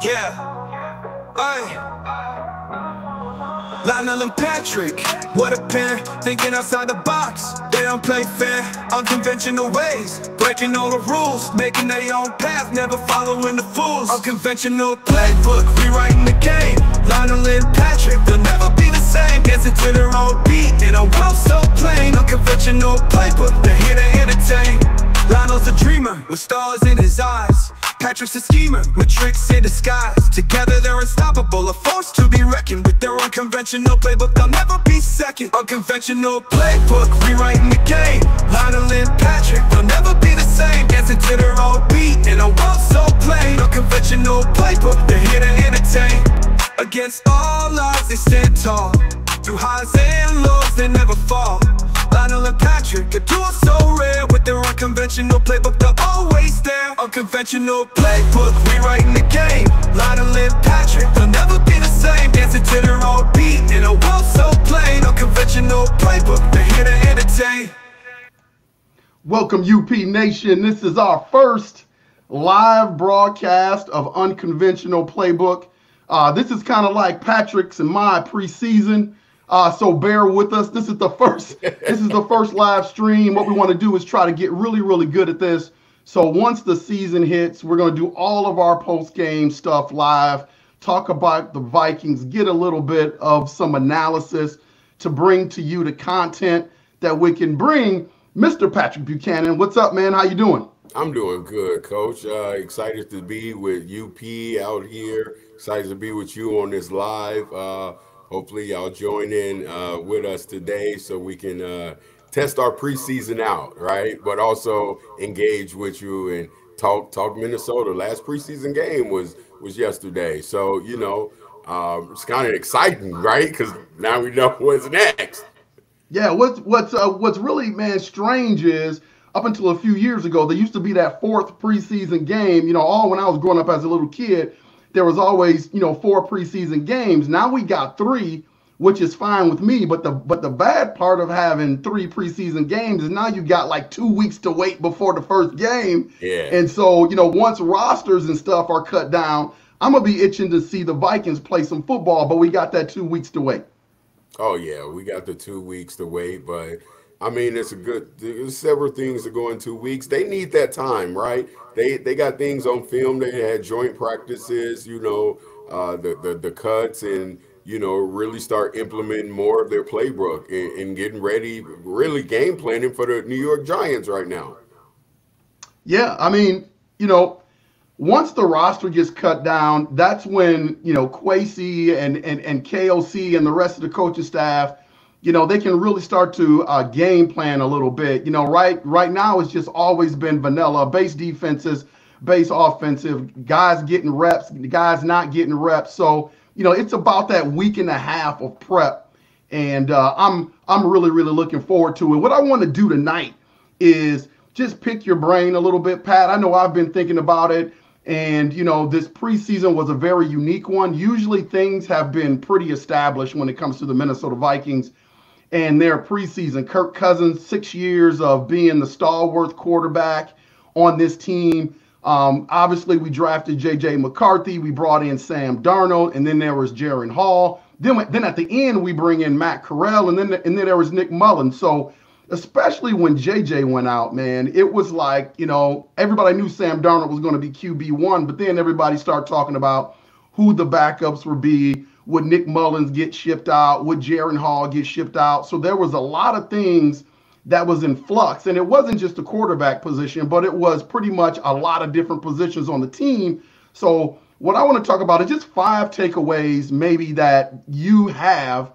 Yeah, aye. Lionel and Patrick, what a pair, thinking outside the box. They don't play fair, unconventional ways, breaking all the rules, making their own path, never following the fools. Unconventional playbook, rewriting the game. Lionel and Patrick, they'll never be the same, dancing to their own beat in a world so plain. Unconventional playbook, they're here to entertain. Lionel's a dreamer with stars in his eyes. Patrick's a schemer with tricks in disguise. Together they're unstoppable, a force to be reckoned with. Their unconventional playbook, they'll never be second. Unconventional playbook, rewriting the game. Lionel and Patrick, they'll never be the same, dancing to their own beat in a world so plain. Unconventional playbook, they're here to entertain. Against all odds they stand tall, through highs and lows they never fall. Lionel and Patrick, a duo so rare, with their unconventional playbook, they're always there. Unconventional playbook, rewriting the game. Lionel and Patrick, they'll never be the same, dancing to their own beat in a world so plain. Unconventional playbook, they're here to entertain. Welcome UP Nation, this is our first live broadcast of Unconventional Playbook. This is kind of like Patrick's and my preseason. So bear with us. This is the first live stream. What we want to do is try to get really good at this. So once the season hits, we're going to do all of our post-game stuff live, talk about the Vikings, get a little bit of some analysis to bring to you the content that we can bring. Mr. Patrick Buchanan, what's up, man? How you doing? I'm doing good, Coach. Excited to be with UP out here. Excited to be with you on this live. Hopefully y'all join in with us today so we can test our preseason out, right? But also engage with you and talk Minnesota. Last preseason game was yesterday. So, you know, it's kind of exciting, right? Because now we know what's next. Yeah, what's really, man, strange is up until a few years ago, there used to be that fourth preseason game. You know, when I was growing up as a little kid, there was always, 4 preseason games. Now we got 3, which is fine with me. But the bad part of having 3 preseason games is now you got like 2 weeks to wait before the first game. Yeah. And so, once rosters and stuff are cut down, I'm going to be itching to see the Vikings play some football. But we got that 2 weeks to wait. Oh, yeah, we got the 2 weeks to wait. But, I mean, there's several things to go in 2 weeks. They need that time, right? They got things on film. They had joint practices, the cuts, and, really start implementing more of their playbook and getting ready, really game planning for the New York Giants right now. Yeah, I mean, once the roster gets cut down, that's when, Kwesi and KOC and the rest of the coaching staff, they can really start to game plan a little bit. Right now it's just always been vanilla, base defenses, base offensive, guys getting reps, guys not getting reps. So, it's about that week and a half of prep. And I'm really looking forward to it. What I want to do tonight is just pick your brain a little bit, Pat. I know I've been thinking about it. And, this preseason was a very unique one. Usually things have been pretty established when it comes to the Minnesota Vikings and their preseason. Kirk Cousins, 6 years of being the stalwart quarterback on this team. Obviously, we drafted J.J. McCarthy. We brought in Sam Darnold, and then there was Jaren Hall. Then at the end, we bring in Matt Corral, and then there was Nick Mullins. So especially when J.J. went out, man, it was like, everybody knew Sam Darnold was going to be QB1, but then everybody started talking about who the backups would be. Would Nick Mullins get shipped out? Would Jaren Hall get shipped out? So there was a lot of things that was in flux. And it wasn't just the quarterback position, but it was pretty much a lot of different positions on the team. So what I want to talk about is just 5 takeaways maybe that you have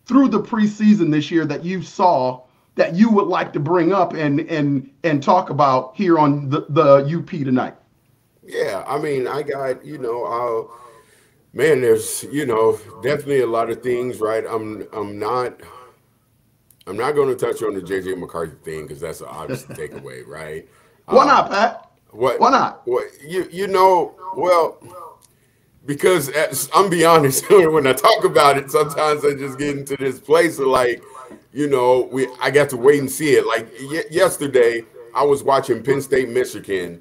through the preseason this year that you saw that you would like to bring up and talk about here on the UP tonight. Yeah, I mean, I got, man, there's, definitely a lot of things, right? I'm not going to touch on the J.J. McCarthy thing because that's an obvious takeaway, right? Why not, Pat? Why not? Well, because I'm be honest, when I talk about it, sometimes I just get into this place of like, I got to wait and see it. Like yesterday, I was watching Penn State, Michigan,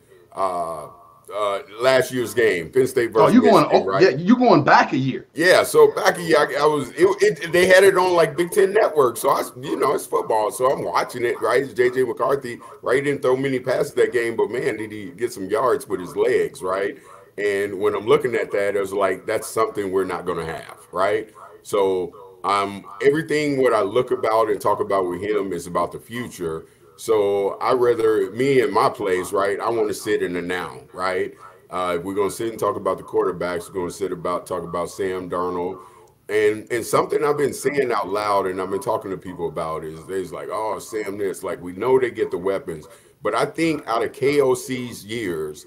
last year's game, Penn State Oh, versus you going? Michigan, Oh, yeah, right? you going back a year? Yeah, so back a year, I was. They had it on like Big Ten Network, so it's football, so I'm watching it. Right, it's JJ McCarthy. Right, he didn't throw many passes that game, but man, did he get some yards with his legs, right? And when I'm looking at that, it was like that's something we're not going to have, right? So everything what I look about and talk about with him is about the future. So I rather me and my place, right? I want to sit in the now, right? If we're gonna sit and talk about the quarterbacks, we're gonna talk about Sam Darnold, and something I've been saying out loud, and I've been talking to people about is like, oh, Sam, this like we know they get the weapons, but I think out of KOC's years,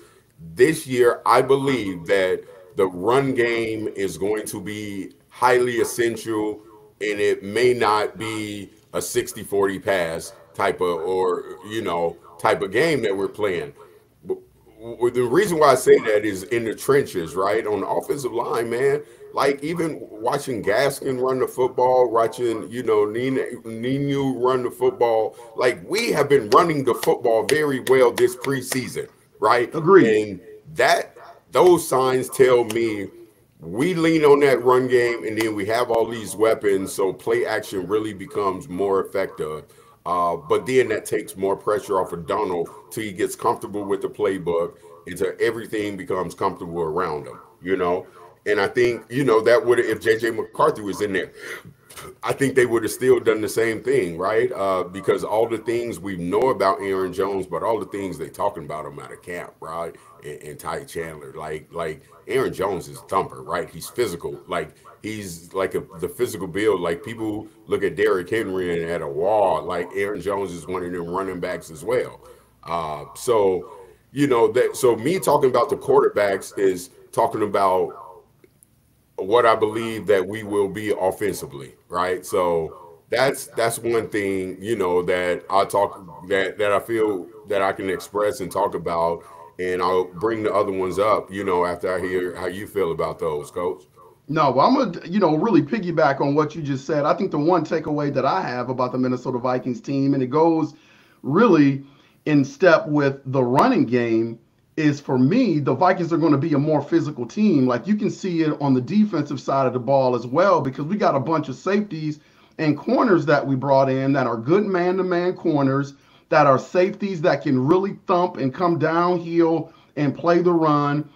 this year I believe that the run game is going to be highly essential, and it may not be a 60-40 pass type of or type of game that we're playing. The reason why I say that is in the trenches, right? On the offensive line, man. Like even watching Gaskin run the football, watching, Ninu run the football. Like we have been running the football very well this preseason, right? Agreed. And that those signs tell me we lean on that run game, and then we have all these weapons, so play action really becomes more effective. But then that takes more pressure off of Donald till he gets comfortable with the playbook, until everything becomes comfortable around him. And I think that would if JJ McCarthy was in there, I think they would have still done the same thing, right? Because all the things we know about Aaron Jones, but all the things they talking about him out of camp, right? And Ty Chandler, like Aaron Jones is a thumper, right? He's physical, like he's like the physical build. Like people look at Derrick Henry and at a wall, like Aaron Jones is one of them running backs as well. So that. So me talking about the quarterbacks is talking about what I believe that we will be offensively, right? So that's one thing, that that I feel that I can express and talk about, and I'll bring the other ones up, after I hear how you feel about those, Coach. No, well, I'm gonna, really piggyback on what you just said. I think the one takeaway that I have about the Minnesota Vikings team, and it goes really in step with the running game, is for me, the Vikings are going to be a more physical team. Like you can see it on the defensive side of the ball as well, because we got a bunch of safeties and corners that we brought in that are good man-to-man corners, that are safeties that can really thump and come downhill and play the run.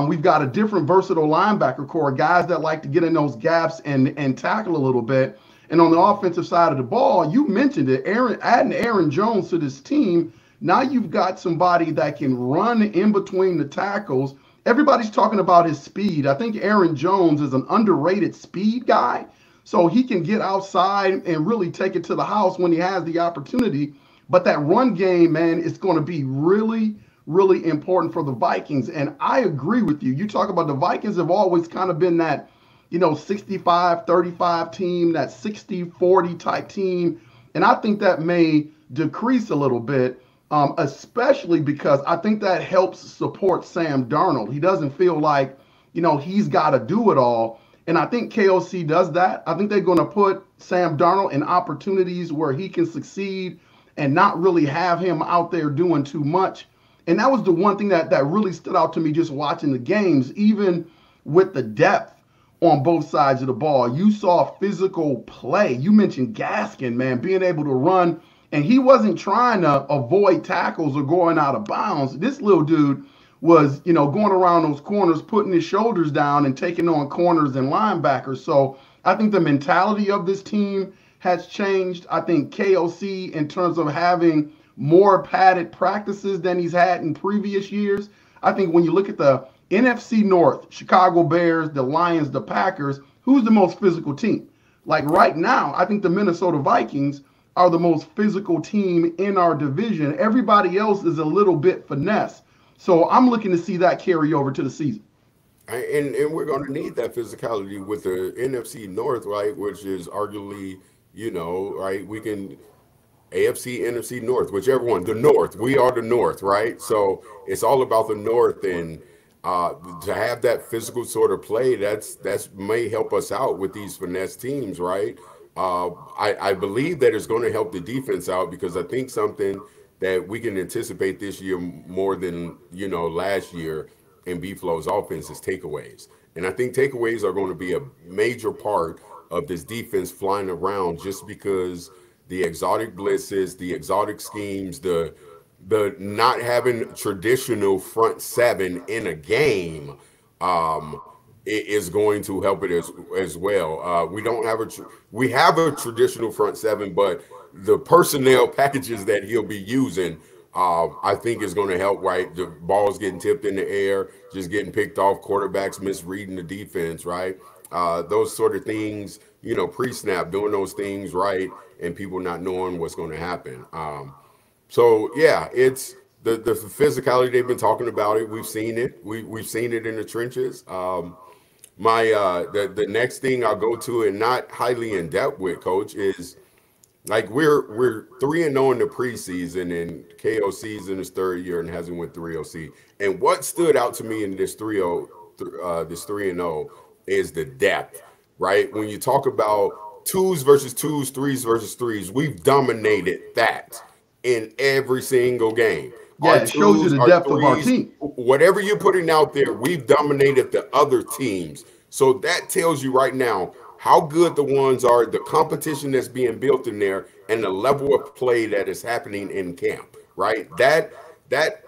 We've got a different versatile linebacker core, guys that like to get in those gaps and tackle a little bit. And on the offensive side of the ball, you mentioned it, adding Aaron Jones to this team. Now you've got somebody that can run in between the tackles. Everybody's talking about his speed. I think Aaron Jones is an underrated speed guy. So he can get outside and really take it to the house when he has the opportunity. But that run game, man, is going to be really, really important for the Vikings. And I agree with you. You talk about the Vikings have always kind of been that, 65-35 team, that 60-40 type team. And I think that may decrease a little bit, especially because I think that helps support Sam Darnold. He doesn't feel like, he's got to do it all. And I think KOC does that. I think they're going to put Sam Darnold in opportunities where he can succeed and not really have him out there doing too much. And that was the one thing that really stood out to me just watching the games, even with the depth on both sides of the ball. You saw physical play. You mentioned Gaskin, man, being able to run, and he wasn't trying to avoid tackles or going out of bounds. This little dude was, going around those corners, putting his shoulders down and taking on corners and linebackers. So I think the mentality of this team has changed. I think KOC, in terms of having more padded practices than he's had in previous years. I think when you look at the NFC North, Chicago Bears, the Lions, the Packers, who's the most physical team? Like right now, I think the Minnesota Vikings are the most physical team in our division. Everybody else is a little bit finesse. So I'm looking to see that carry over to the season. And we're going to need that physicality with the NFC North, right, which is arguably, right, we can AFC, NFC North, whichever one, the North. We are the North, right? So it's all about the North, and to have that physical sort of play, that's may help us out with these finesse teams, right? I believe that it's going to help the defense out, because I think something that we can anticipate this year more than last year in B-Flow's offense is takeaways. And I think takeaways are going to be a major part of this defense flying around, just because the exotic blitzes, the exotic schemes, the not having traditional front seven in a game is going to help it as well. We don't have we have a traditional front seven, but the personnel packages that he'll be using, I think is going to help. Right, the ball's getting tipped in the air, just getting picked off, quarterbacks misreading the defense. Right, those sort of things. Pre-snap, doing those things right, and people not knowing what's going to happen. So yeah, it's the physicality they've been talking about it. We've seen it. We've seen it in the trenches. The next thing I'll go to, and not highly in depth with, Coach, is like we're 3-0 in the preseason, and KOC's in his third year and hasn't won 3-0C. And what stood out to me in this 3-0 is the depth, right? When you talk about twos versus twos, threes versus threes, we've dominated that in every single game. Yeah, Our it shows you twos, the our depth of our threes, team. whatever you're putting out there, we've dominated the other teams. So that tells you right now how good the ones are, the competition that's being built in there, and the level of play that is happening in camp, right? That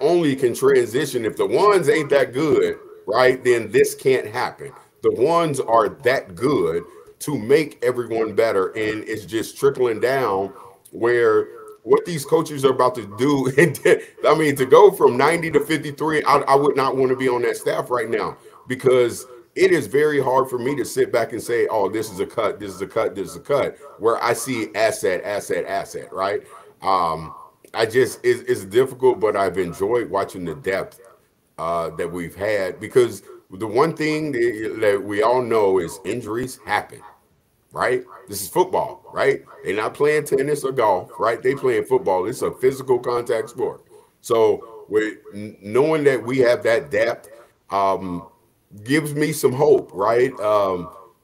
only can transition. If the ones ain't that good, right, then this can't happen. The ones are that good to make everyone better, and it's just trickling down where what these coaches are about to do. I mean, to go from 90 to 53, I would not want to be on that staff right now, because it is very hard for me to sit back and say, oh, this is a cut, this is a cut, this is a cut, where I see asset, right? It's difficult, but I've enjoyed watching the depth that we've had, because the one thing that we all know is injuries happen, right? This is football, right? They're not playing tennis or golf, right? They playing football. It's a physical contact sport. So with knowing that we have that depth, gives me some hope, right?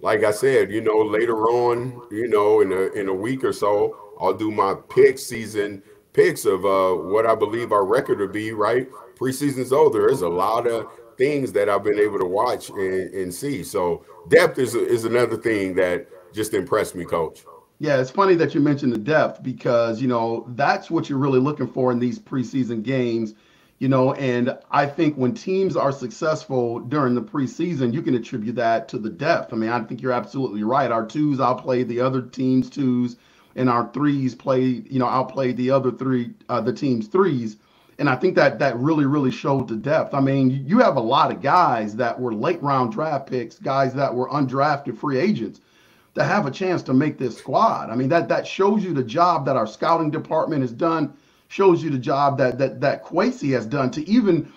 Like I said, later on, in a week or so, I'll do my season picks of what I believe our record will be, right? Preseason's over. There's a lot of things that I've been able to watch and see. So depth is another thing that just impressed me, Coach. Yeah, it's funny that you mentioned the depth, because, that's what you're really looking for in these preseason games. And I think when teams are successful during the preseason, you can attribute that to the depth. I mean, I think you're absolutely right. Our twos outplayed the other team's twos, and our threes outplayed the team's threes. And I think that really, really showed the depth. I mean, you have a lot of guys that were late round draft picks, guys that were undrafted free agents, that have a chance to make this squad. I mean, that shows you the job that our scouting department has done, shows you the job that Kwesi has done to even,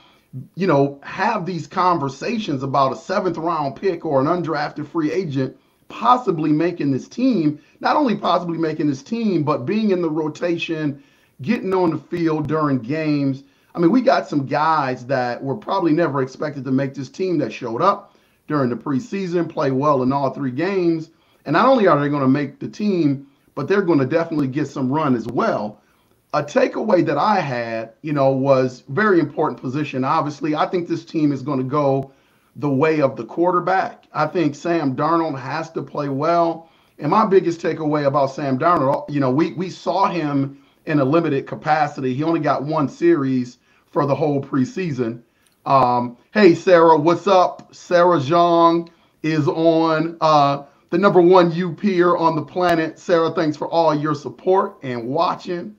have these conversations about a 7th round pick or an undrafted free agent possibly making this team. Not only possibly making this team, but being in the rotation, getting on the field during games. I mean, we got some guys that were probably never expected to make this team that showed up during the preseason, play well in all 3 games. And not only are they going to make the team, but they're going to definitely get some run as well. A takeaway that I had, was very important position. Obviously, I think this team is going to go the way of the quarterback. I think Sam Darnold has to play well. And my biggest takeaway about Sam Darnold, we saw him in a limited capacity. He only got 1 series for the whole preseason. Hey, Sarah, what's up? Sarah Zhang is on the #1 UPer on the planet. Sarah, thanks for all your support and watching.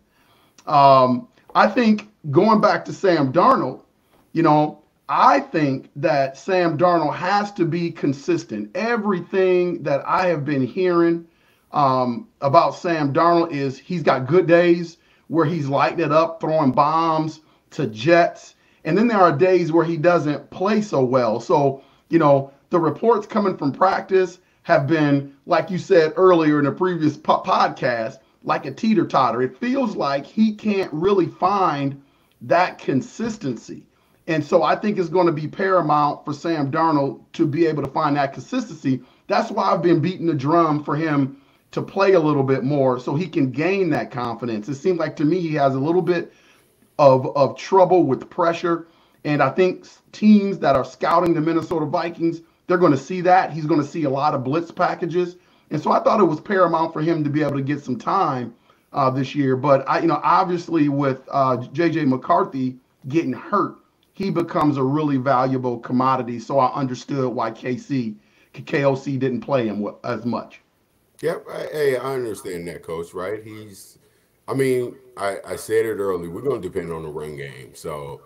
I think going back to Sam Darnold, I think that Sam Darnold has to be consistent. Everything that I have been hearing about Sam Darnold is he's got good days where he's lighting it up, throwing bombs to Jets. And then there are days where he doesn't play so well. So, the reports coming from practice have been, like you said earlier in a previous podcast, like a teeter-totter. It feels like he can't really find that consistency. And so I think it's going to be paramount for Sam Darnold to be able to find that consistency. That's why I've been beating the drum for him to play a little bit more so he can gain that confidence. It seems like to me he has a little bit of trouble with pressure. And I think teams that are scouting the Minnesota Vikings, they're going to see that. He's going to see a lot of blitz packages. And so I thought it was paramount for him to be able to get some time this year. But obviously with JJ McCarthy getting hurt, he becomes a really valuable commodity. So I understood why KOC didn't play him as much. Yep. Hey, I understand that, Coach. Right? I mean, I said it earlier. We're going to depend on the run game. So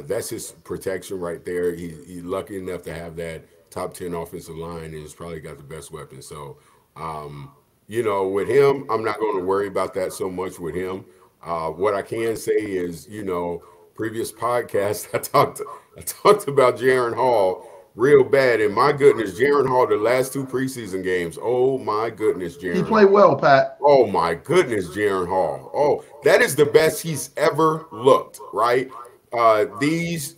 that's his protection right there. He's lucky enough to have that top 10 offensive line, and he's probably got the best weapon. So, with him, I'm not going to worry about that so much with him. What I can say is, previous podcast, I talked about Jaron Hall real bad. And my goodness, Jaron Hall, the last two preseason games, oh my goodness, Jaron. He played well, Pat. Oh my goodness, Jaron Hall. Oh, that is the best he's ever looked, right? These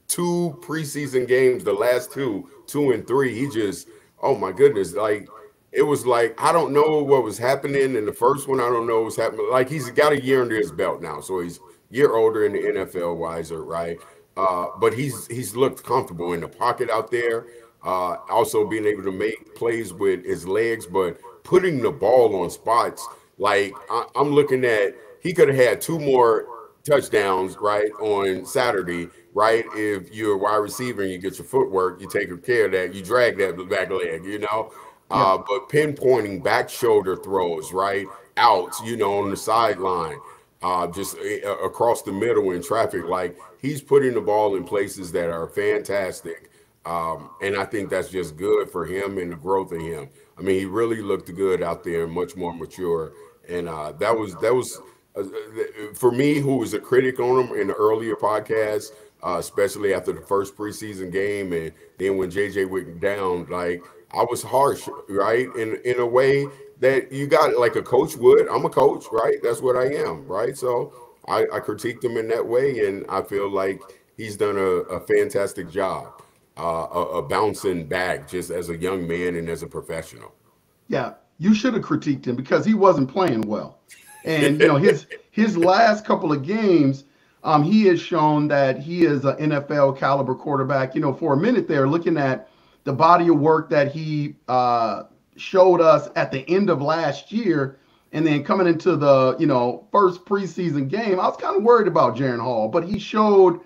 two preseason games, the last two and three, he just, oh my goodness, like it was like I don't know what was happening in the first one. I don't know what was happening. Like he's got a year under his belt now, so he's a year older in the NFL wiser, right? But he's looked comfortable in the pocket out there. Also being able to make plays with his legs, but putting the ball on spots. Like I'm looking at, he could have had two more touchdowns, right, on Saturday, right? If you're a wide receiver and you get your footwork, you take care of that, you drag that back leg, But pinpointing back shoulder throws, right, out, on the sideline. Just across the middle in traffic. Like he's putting the ball in places that are fantastic. And I think that's just good for him and the growth of him. I mean, he really looked good out there, much more mature. And that was for me, who was a critic on him in the earlier podcast, especially after the first preseason game. And then when JJ went down, like I was harsh, right? In a way that you got like a coach would. I'm a coach, right? That's what I am, right? So I critiqued him in that way, and I feel like he's done a fantastic job, a bouncing back just as a young man and as a professional. Yeah, you should have critiqued him because he wasn't playing well, and his last couple of games, he has shown that he is an NFL caliber quarterback. For a minute there, looking at the body of work that he showed us at the end of last year and then coming into the first preseason game, I was kind of worried about Jaron Hall, but he showed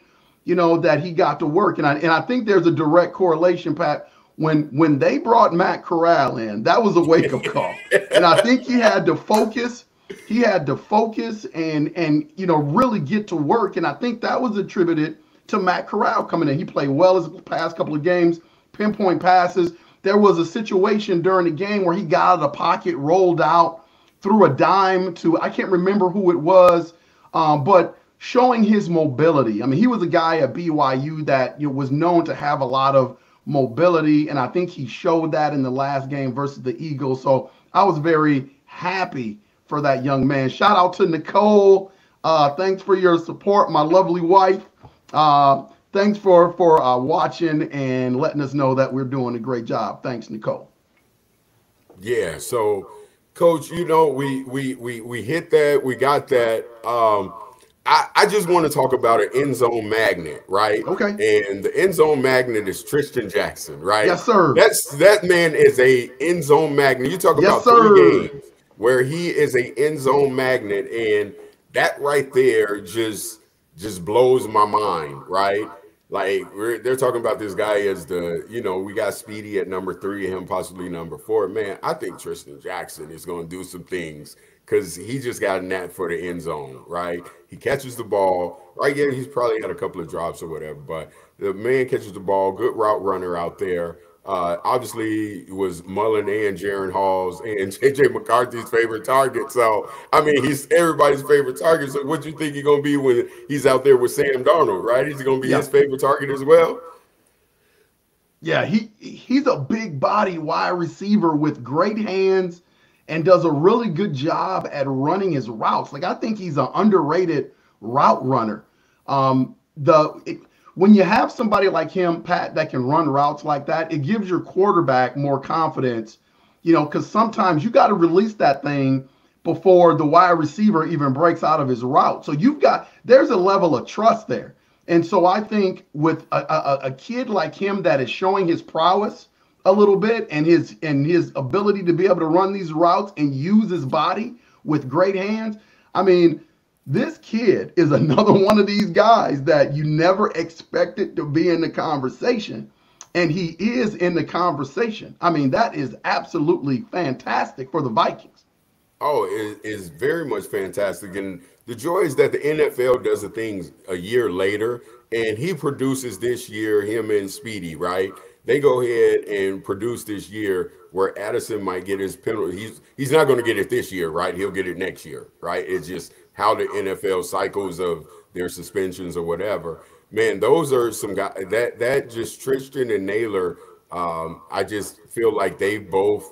that he got to work, and I think there's a direct correlation, Pat. When they brought Matt Corral in, that was a wake-up call, and I think he had to focus and really get to work, and I think that was attributed to Matt Corral coming in. He played well his past couple of games, pinpoint passes. There was a situation during the game where he got out of the pocket, rolled out, threw a dime to, I can't remember who it was, but showing his mobility. I mean, he was a guy at BYU that was known to have a lot of mobility, and I think he showed that in the last game versus the Eagles. So I was very happy for that young man. Shout out to Nicole. Thanks for your support, my lovely wife. Thanks for watching and letting us know that we're doing a great job. Thanks, Nicole. Yeah. So, Coach, we hit that. We got that. I just want to talk about an end zone magnet, right? Okay. And the end zone magnet is Tristan Jackson, right? Yes, sir. That man is a end zone magnet. You talk about 3 games where he is a end zone magnet, and that right there just blows my mind, right? Like they're talking about this guy as we got Speedy at number 3 and him possibly number 4. Man, I think Tristan Jackson is going to do some things because he just got a knack for the end zone, right? He catches the ball, right? Yeah, he's probably had a couple of drops or whatever, but the man catches the ball, good route runner out there. Obviously, it was Mullen and Jaron Hall's and J.J. McCarthy's favorite target. So, I mean, he's everybody's favorite target. So, what do you think he's going to be when he's out there with Sam Darnold, right? He's going to be his favorite target as well? Yeah, he's a big body wide receiver with great hands and does a really good job at running his routes. Like, I think he's an underrated route runner. When you have somebody like him, Pat, that can run routes like that, it gives your quarterback more confidence, because sometimes you got to release that thing before the wide receiver even breaks out of his route. So there's a level of trust there. And so I think with a kid like him that is showing his prowess a little bit and his ability to be able to run these routes and use his body with great hands, I mean, this kid is another one of these guys that you never expected to be in the conversation. And he is in the conversation. I mean, that is absolutely fantastic for the Vikings. Oh, it is very much fantastic. And the joy is that the NFL does the things a year later, and he produces this year, him and Speedy, right? They go ahead and produce this year where Addison might get his penalty. He's not going to get it this year, right? He'll get it next year, right? It's just how the NFL cycles of their suspensions or whatever. Man, those are some guys that just Tristan and Naylor. I just feel like they both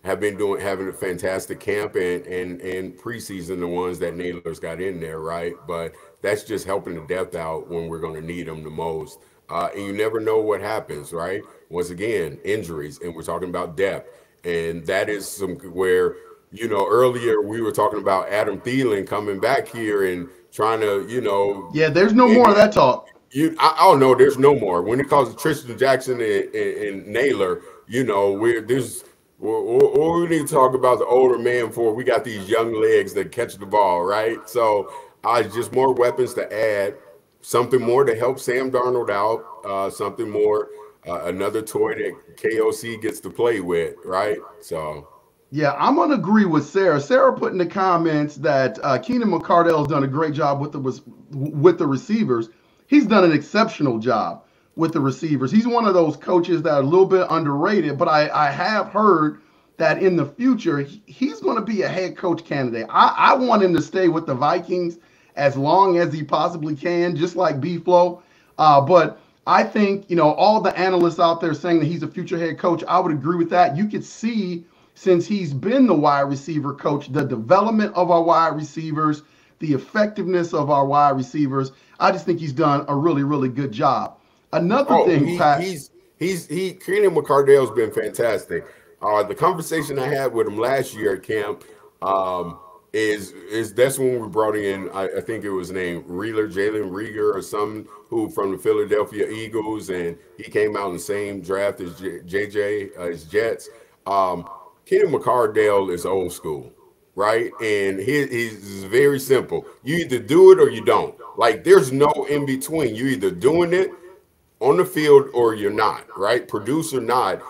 have been having a fantastic camp and preseason, the ones that Naylor's got in there, right? But that's just helping the depth out when we're going to need them the most. And you never know what happens, right? Once again, injuries, and we're talking about depth, and that is some where earlier we were talking about Adam Thielen coming back here and trying to Yeah, there's no more of that talk. I don't know. There's no more when it comes to Tristan Jackson and Naylor. We need to talk about the older man for we got these young legs that catch the ball, right? So just more weapons to add, something more to help Sam Darnold out, something more, another toy that KOC gets to play with, right? So. Yeah, I'm going to agree with Sarah. Sarah put in the comments that Keenan McCardell has done a great job with the receivers. He's done an exceptional job with the receivers. He's one of those coaches that are a little bit underrated, but I have heard that in the future, he's going to be a head coach candidate. I want him to stay with the Vikings as long as he possibly can, just like B-Flow. But I think, all the analysts out there saying that he's a future head coach, I would agree with that. You could see, since he's been the wide receiver coach, the development of our wide receivers, the effectiveness of our wide receivers. I just think he's done a really, really good job. Another thing, Pat. Keenan McCardell's been fantastic. The conversation I had with him last year at camp is that's when we brought in, I think it was named Jalen Rieger or some who from the Philadelphia Eagles, and he came out in the same draft as JJ as Jets. Keenan McCardell is old school, right? And he's very simple. You either do it or you don't. Like, there's no in between. You're either doing it on the field or you're not, right? Produce or not.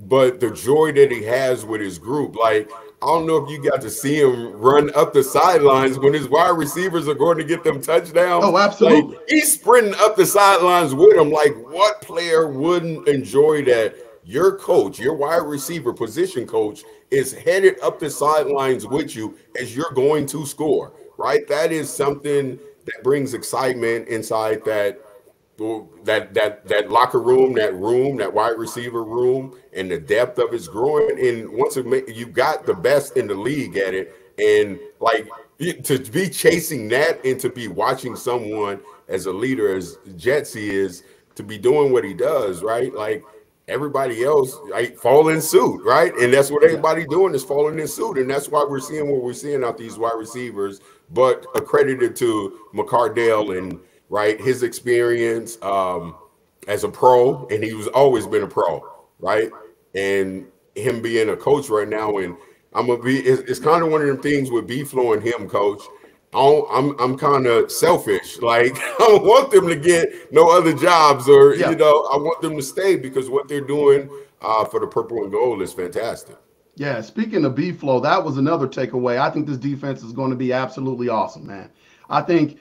But the joy that he has with his group, like, I don't know if you got to see him run up the sidelines when his wide receivers are going to get them touchdowns. Oh, absolutely. Like, he's sprinting up the sidelines with them. Like, what player wouldn't enjoy that? Your coach, your wide receiver position coach, is headed up the sidelines with you as you're going to score, right? That is something that brings excitement inside that locker room, that wide receiver room, and the depth of it's growing. And once you got the best in the league at it, and like to be chasing that and to be watching someone as a leader as Jetsy is to be doing what he does, right? Like, everybody else, like, fall in suit, right? And that's what everybody doing is falling in suit. And that's why we're seeing what we're seeing out these wide receivers, but accredited to McCardell and, right, his experience as a pro, and he's always been a pro, right? And him being a coach right now, and it's kind of one of them things with B-Flow and him, coach. I'm kind of selfish. Like, I don't want them to get no other jobs or, I want them to stay because what they're doing for the purple and gold is fantastic. Yeah, speaking of B-Flow, that was another takeaway. I think this defense is going to be absolutely awesome, man. I think,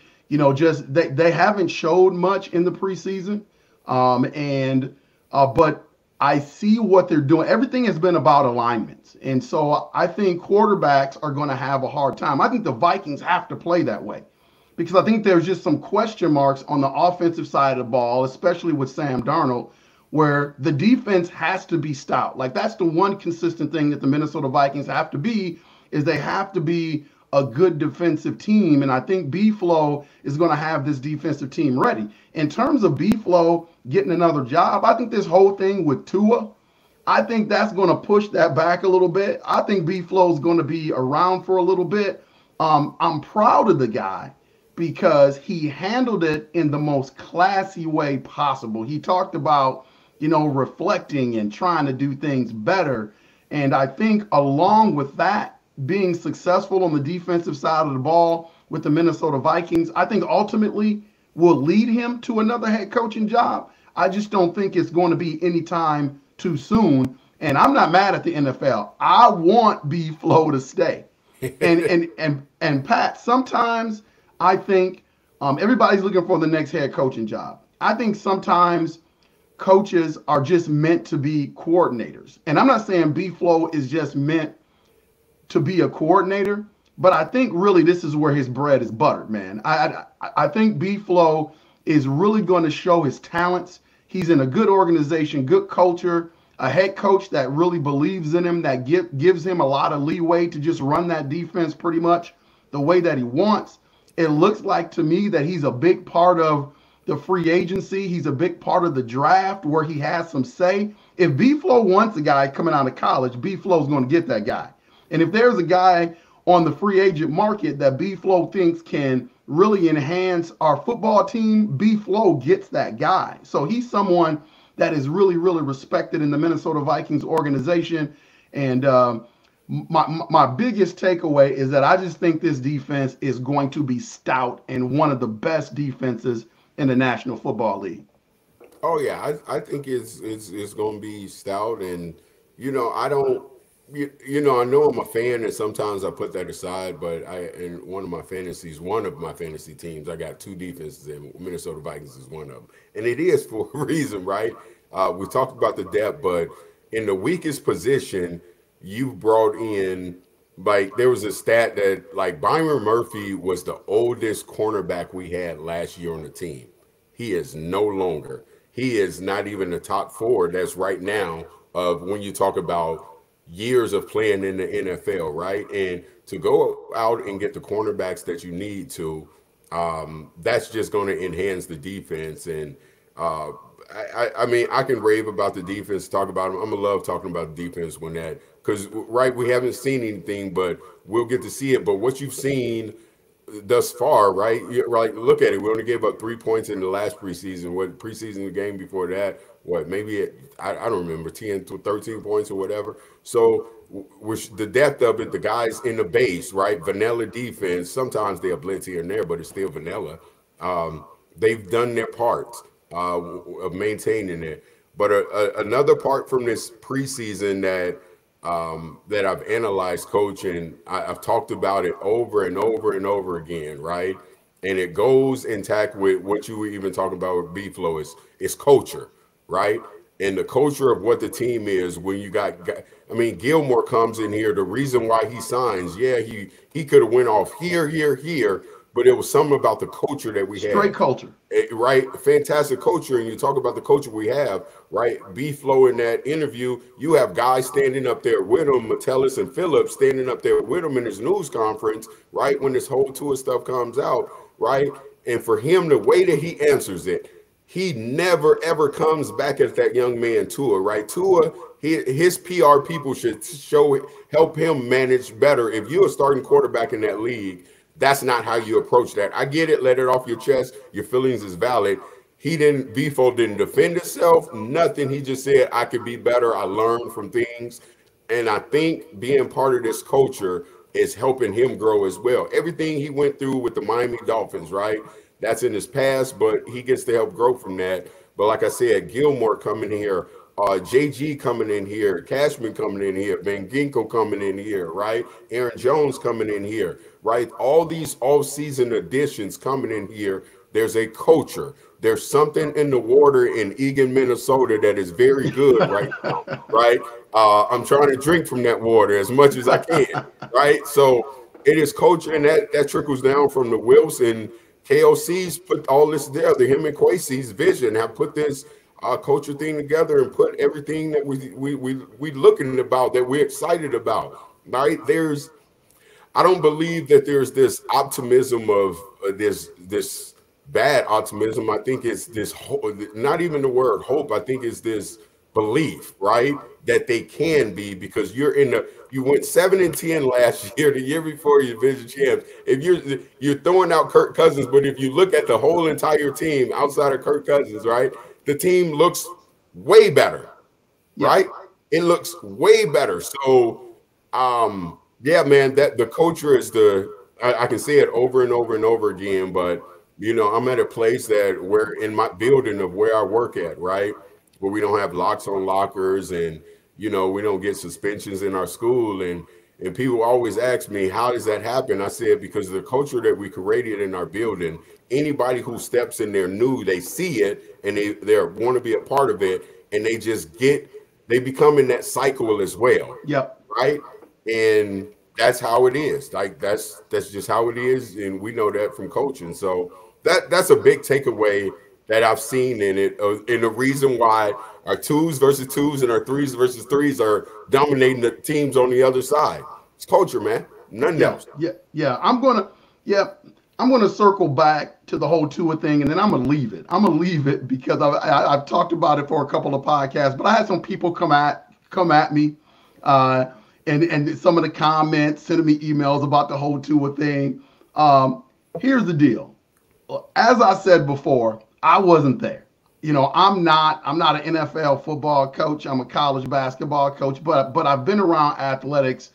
just they haven't showed much in the preseason, but I see what they're doing. Everything has been about alignments. And so I think quarterbacks are going to have a hard time. I think the Vikings have to play that way because I think there's just some question marks on the offensive side of the ball, especially with Sam Darnold, where the defense has to be stout. Like, that's the one consistent thing that the Minnesota Vikings have to be, is they have to be a good defensive team. And I think B-Flow is going to have this defensive team ready. In terms of B-Flow getting another job, I think this whole thing with Tua, I think that's going to push that back a little bit. I think B Flow is going to be around for a little bit. I'm proud of the guy because he handled it in the most classy way possible. He talked about, reflecting and trying to do things better. And I think along with that, being successful on the defensive side of the ball with the Minnesota Vikings, I think ultimately will lead him to another head coaching job. I just don't think it's going to be anytime too soon. And I'm not mad at the NFL. I want B Flow to stay. And Pat, sometimes I think everybody's looking for the next head coaching job. I think sometimes coaches are just meant to be coordinators. And I'm not saying B Flow is just meant to be a coordinator, but I think really this is where his bread is buttered, man. I think B Flow is really going to show his talents. He's in a good organization, good culture, a head coach that really believes in him, that gives him a lot of leeway to just run that defense pretty much the way that he wants. It looks like to me that he's a big part of the free agency. He's a big part of the draft where he has some say. If B Flow wants a guy coming out of college, B Flow's going to get that guy. And if there's a guy on the free agent market that B Flow thinks can really enhance our football team, B Flow gets that guy. So he's someone that is really, really respected in the Minnesota Vikings organization. And my biggest takeaway is that I just think this defense is going to be stout and one of the best defenses in the National Football League. Oh yeah, I think it's going to be stout, and I don't. I know I'm a fan, and sometimes I put that aside. But in one of my fantasy teams, I got two defenses, and Minnesota Vikings is one of them, and it is for a reason, right? We talked about the depth, but in the weakest position, you brought in, like, there was a stat that, like, Byron Murphy was the oldest cornerback we had last year on the team. He is no longer. He is not even the top four. That's right now of when you talk about years of playing in the NFL, right? And to go out and get the cornerbacks that you need to, that's just going to enhance the defense. And I mean, I can rave about the defense, talk about them. I'm gonna love talking about the defense when that, because right, we haven't seen anything, but we'll get to see it. But what you've seen thus far, right? Right. Look at it. We only gave up 3 points in the last preseason. What preseason, the game before that? What, maybe I don't remember, 10 to 13 points or whatever. So with the depth of it, the guys in the base, right? Vanilla defense. Sometimes they'll blitz here and there, but it's still vanilla. They've done their part of maintaining it. But another part from this preseason that I've analyzed, Coach, and I've talked about it over and over and over again, right? And it goes intact with what you were even talking about with B-Flow is culture, right? And the culture of what the team is when you got I mean, Gilmore comes in here. The reason why he signs, yeah, he could have went off here, but it was something about the culture that we had. Straight culture. Right? Fantastic culture. And you talk about the culture we have, right? B-Flow in that interview, you have guys standing up there with him, Metellus and Phillips standing up there with him in his news conference, right? When this whole tour stuff comes out, right? And for him, the way that he answers it, he never, ever comes back at that young man, Tua, right? Tua, his PR people should help him manage better. If you're a starting quarterback in that league, that's not how you approach that. I get it. Let it off your chest. Your feelings is valid. B-Flow didn't defend himself, nothing. He just said, I could be better. I learned from things. And I think being part of this culture is helping him grow as well. Everything he went through with the Miami Dolphins, right? That's in his past, but he gets to help grow from that. But like I said, Gilmore coming here, JG coming in here, Cashman coming in here, Van Ginkel coming in here, right? Aaron Jones coming in here, right? All these all-season additions coming in here. There's a culture. There's something in the water in Eagan, Minnesota that is very good right now, right? I'm trying to drink from that water as much as I can, right? So it is culture, and that trickles down from the Wilson. KOC's put all this together. Him and Kwesi's vision have put this culture thing together and put everything that we looking about, that we're excited about, right? I don't believe that there's this optimism of this bad optimism. I think it's this not even the word hope. I think it's this belief, right? that they can be, because you went 7-10 last year, the year before you division champs. If you're throwing out Kirk Cousins, but if you look at the whole entire team outside of Kirk Cousins, right, the team looks way better, Yeah. right? It looks way better. So, yeah, man, that the culture is I can say it over and over and over again, but I'm at a place that where in my building of where I work at, right, where we don't have locks on lockers, and we don't get suspensions in our school, and people always ask me, how does that happen? I said, because of the culture that we created in our building. Anybody who steps in there new, they see it and they want to be a part of it, and they become in that cycle as well. Yep. Right. And that's how it is. Like that's just how it is, and we know that from coaching. So that's a big takeaway that I've seen in it, and the reason why our 2s versus 2s and our 3s versus 3s are dominating the teams on the other side. It's culture, man. Nothing else. Yeah. I'm gonna circle back to the whole Tua thing, and then I'm gonna leave it. I'm gonna leave it because I've talked about it for a couple of podcasts, but I had some people come at me, and some of the comments, sending me emails about the whole Tua thing. Here's the deal. As I said before, I wasn't there. I'm not an NFL football coach. I'm a college basketball coach, but I've been around athletics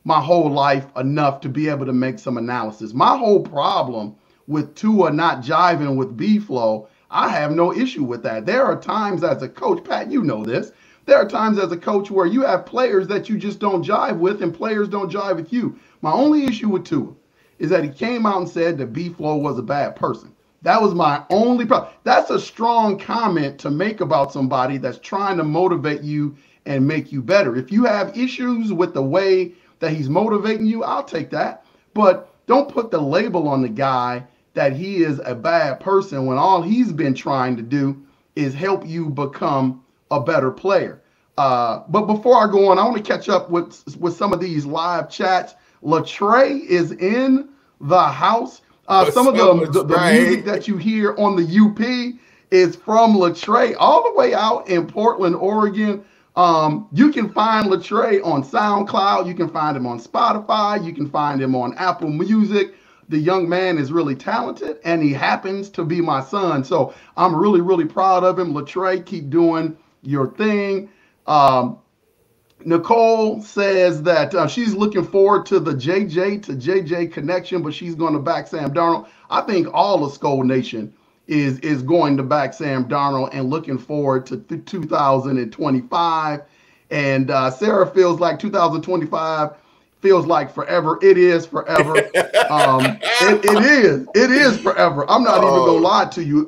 my whole life enough to be able to make some analysis. My whole problem with Tua not jiving with B-Flow, I have no issue with that. There are times as a coach, Pat, you know this, there are times as a coach where you have players that you just don't jive with and players don't jive with you. My only issue with Tua is that he came out and said that B-Flow was a bad person. That was my only problem. That's a strong comment to make about somebody that's trying to motivate you and make you better. If you have issues with the way that he's motivating you, I'll take that. But don't put the label on the guy that he is a bad person when all he's been trying to do is help you become a better player. But before I go on, I want to catch up with some of these live chats. Latrey is in the house. Some of the music that you hear on the UP is from Latrey, all the way out in Portland, Oregon. You can find Latrey on SoundCloud. You can find him on Spotify. You can find him on Apple Music. The young man is really talented, and he happens to be my son. So I'm really, really proud of him. Latrey, keep doing your thing. Nicole says that she's looking forward to the JJ to JJ connection, but she's going to back Sam Darnold. I think all of Skull Nation is going to back Sam Darnold and looking forward to 2025. And Sarah feels like 2025 feels like forever. It is forever. It is forever. I'm not even gonna lie to you.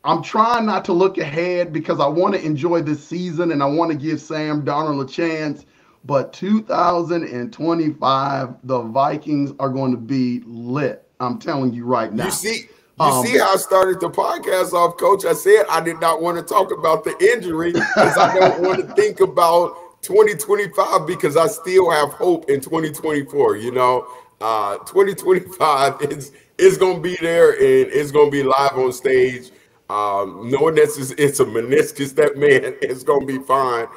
I'm trying not to look ahead because I want to enjoy this season and I want to give Sam Darnold a chance. But 2025, the Vikings are going to be lit. I'm telling you right now. You see how I started the podcast off, Coach? I said I did not want to talk about the injury because I don't want to think about 2025 because I still have hope in 2024. 2025 is going to be there and it's going to be live on stage. Knowing that it's a meniscus, that man is going to be fine.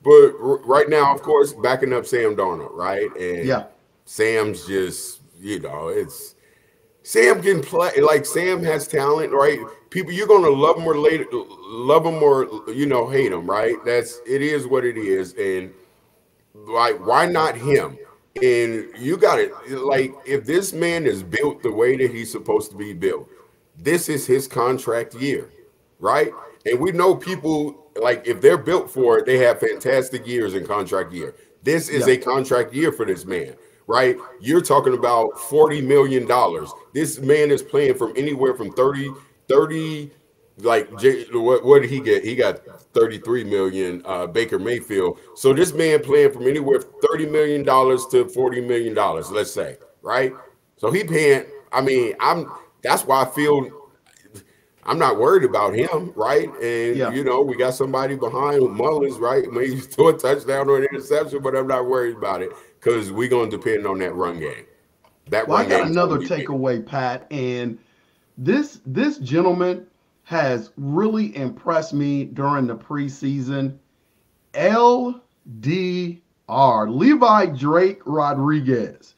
But right now, of course, backing up Sam Darnold, right? And yeah, Sam's just, Sam can play. Like, Sam has talent, right? People, you're going to love him or hate him, right? It is what it is. And, like, why not him? And you got it. Like, if this man is built the way that he's supposed to be built, this is his contract year, right? And we know people, like, if they're built for it, they have fantastic years in contract year. This is a contract year for this man, right? You're talking about $40 million. This man is playing from anywhere from 30, like, what did he get? He got 33 million, Baker Mayfield. So this man playing from anywhere from $30 million to $40 million, let's say, right? So he paying, that's why I feel I'm not worried about him, right? And, we got somebody behind Mullins, right? Maybe throw a touchdown or an interception, but I'm not worried about it because we're going to depend on that run game. I got another takeaway, Pat, and this gentleman has really impressed me during the preseason. LDR, Levi Drake Rodriguez.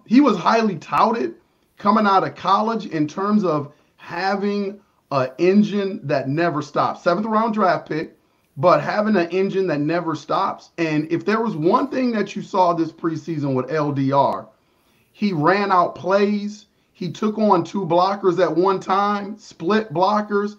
He was highly touted coming out of college in terms of having an engine that never stops. 7th-round draft pick, but having an engine that never stops. And if there was one thing that you saw this preseason with LDR, he ran out plays. He took on 2 blockers at one time, split blockers,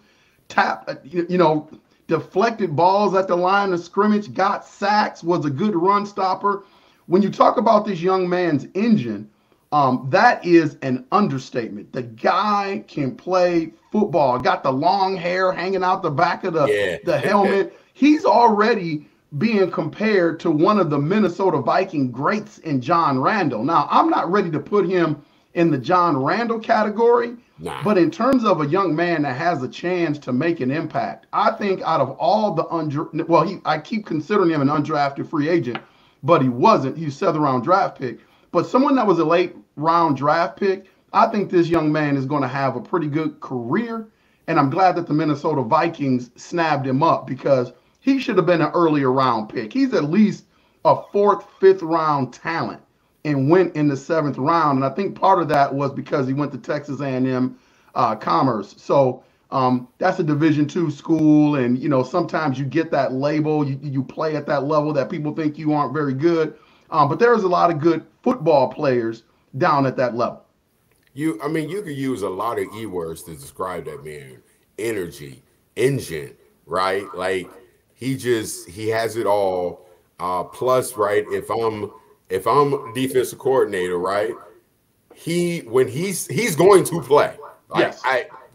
deflected balls at the line of scrimmage, got sacks, was a good run stopper. When you talk about this young man's engine, that is an understatement. The guy can play football. Got the long hair hanging out the back of the helmet. He's already being compared to one of the Minnesota Viking greats in John Randall. Now, I'm not ready to put him in the John Randall category, but in terms of a young man that has a chance to make an impact, I think out of all the I keep considering him an undrafted free agent, but he wasn't. He's a 7th-round draft pick. But someone that was a late-round draft pick, I think this young man is going to have a pretty good career, and I'm glad that the Minnesota Vikings snapped him up because he should have been an earlier round pick. He's at least a 4th, 5th-round talent and went in the 7th round, and I think part of that was because he went to Texas A&M Commerce. So that's a Division II school, and sometimes you get that label. You play at that level that people think you aren't very good, but there's a lot of good football players down at that level. You could use a lot of E-words to describe that man. Energy, engine, right? Like he has it all. Plus, right, if I'm defensive coordinator, right, he's going to play. Like, yes.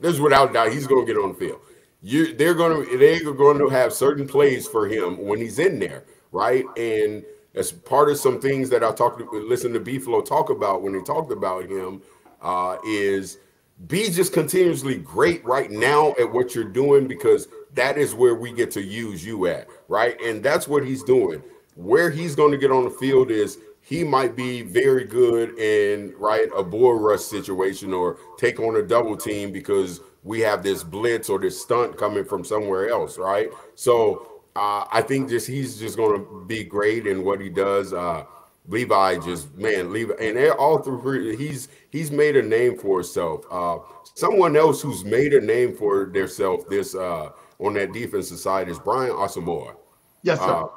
There's without doubt he's going to get on the field. They're going to have certain plays for him when he's in there, right? And as part of some things that I listen to B-Flow talk about when they talked about him is be just continuously great right now at what you're doing, because that is where we get to use you at, right? And that's what he's doing. Where he's going to get on the field is he might be very good in, right, a bull rush situation or take on a double team because we have this blitz or this stunt coming from somewhere else, right? So I think he's just going to be great in what he does. Levi, and all through he's made a name for himself. Someone else who's made a name for themselves on that defensive side is Brian Asamoah. Yes, sir.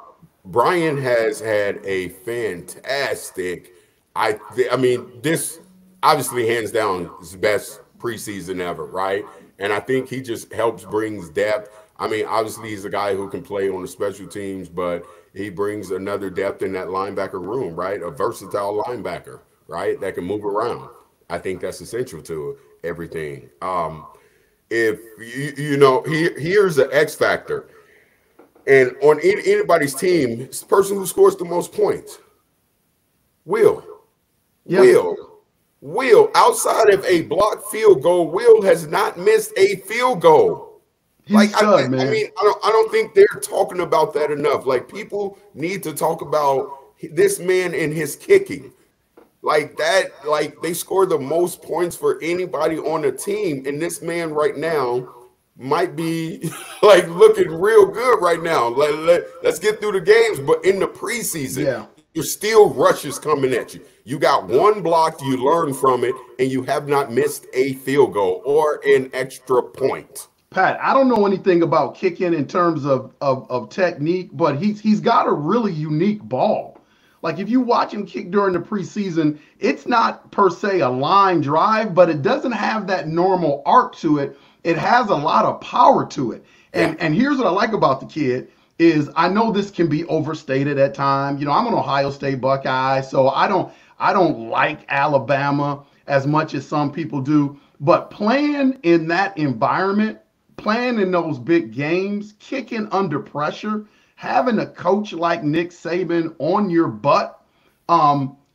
Brian has had a fantastic, this obviously hands down his best preseason ever, right? And I think he just brings depth. Obviously he's a guy who can play on the special teams, but he brings another depth in that linebacker room, right? A versatile linebacker, right? That can move around. I think that's essential to everything. If here's the X factor. And on anybody's team, it's the person who scores the most points. Will. Outside of a blocked field goal, Will has not missed a field goal. I don't think they're talking about that enough. Like, people need to talk about this man and his kicking. Like that, like they score the most points for anybody on the team. And this man right now might be like looking real good right now. Let's get through the games. But in the preseason, there's still rushes coming at you. You got one block, you learn from it, and you have not missed a field goal or an extra point. Pat, I don't know anything about kicking in terms of technique, but he's got a really unique ball. Like, if you watch him kick during the preseason, it's not per se a line drive, but it doesn't have that normal arc to it. It has a lot of power to it. And here's what I like about the kid is I know this can be overstated at times. You know, I'm an Ohio State Buckeye, so I don't like Alabama as much as some people do. But playing in that environment, playing in those big games, kicking under pressure, having a coach like Nick Saban on your butt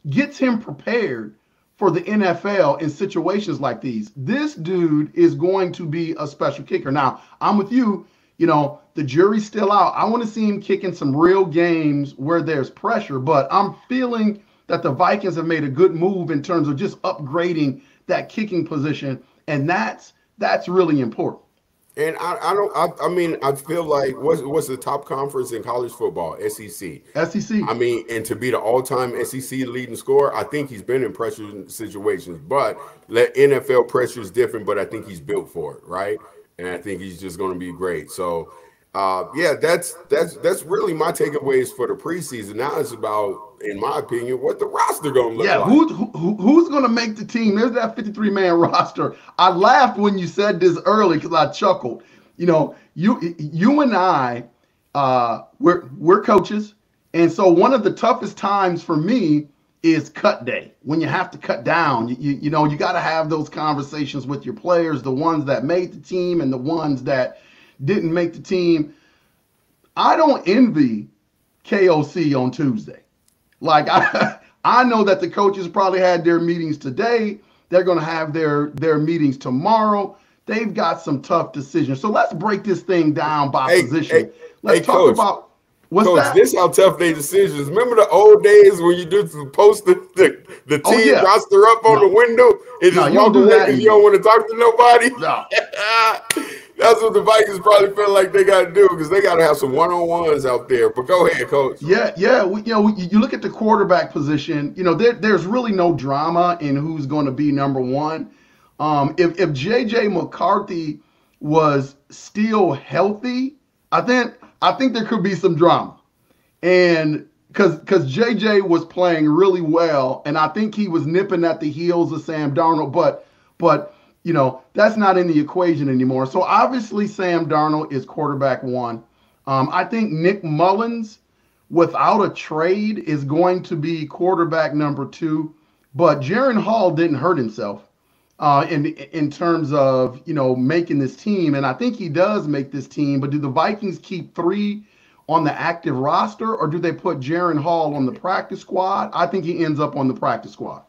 gets him prepared for the NFL in situations like these. This dude is going to be a special kicker. Now, I'm with you. You know, the jury's still out. I want to see him kick in some real games where there's pressure, but I'm feeling that the Vikings have made a good move in terms of just upgrading that kicking position, and that's really important. And I don't. I mean, I feel like what's the top conference in college football? SEC. SEC. I mean, and to be the all-time SEC leading scorer, I think he's been in pressure situations. But NFL pressure is different. But I think he's built for it, right? And I think he's just going to be great. So, yeah, that's really my takeaways for the preseason. Now it's about, in my opinion, what the roster going to look Yeah, like. who's going to make the team? There's that 53-man roster. I laughed when you said this early because I chuckled. You know, you and I, we're coaches, and so one of the toughest times for me is cut day, when you have to cut down. You know, you got to have those conversations with your players, the ones that made the team and the ones that didn't make the team. I don't envy KOC on Tuesday. Like I know that the coaches probably had their meetings today. They're going to have their meetings tomorrow. They've got some tough decisions. So let's break this thing down by position. Let's talk Coach, about what's Coach, that? this how tough they decisions. Remember the old days when you do post the team roster up on the window and just walk away because you don't want to talk to nobody? No. That's what the Vikings probably feel like they got to do because they got to have some one-on-ones out there. But go ahead, Coach. Yeah. You look at the quarterback position. You know, there's really no drama in who's going to be number one. If J.J. McCarthy was still healthy, I think there could be some drama, and because J.J. was playing really well, and I think he was nipping at the heels of Sam Darnold, but. You know, that's not in the equation anymore. So obviously Sam Darnold is quarterback one. I think Nick Mullins, without a trade, is going to be quarterback number two. But Jaren Hall didn't hurt himself in terms of, you know, making this team. And I think he does make this team. But do the Vikings keep three on the active roster, or do they put Jaren Hall on the practice squad? I think he ends up on the practice squad.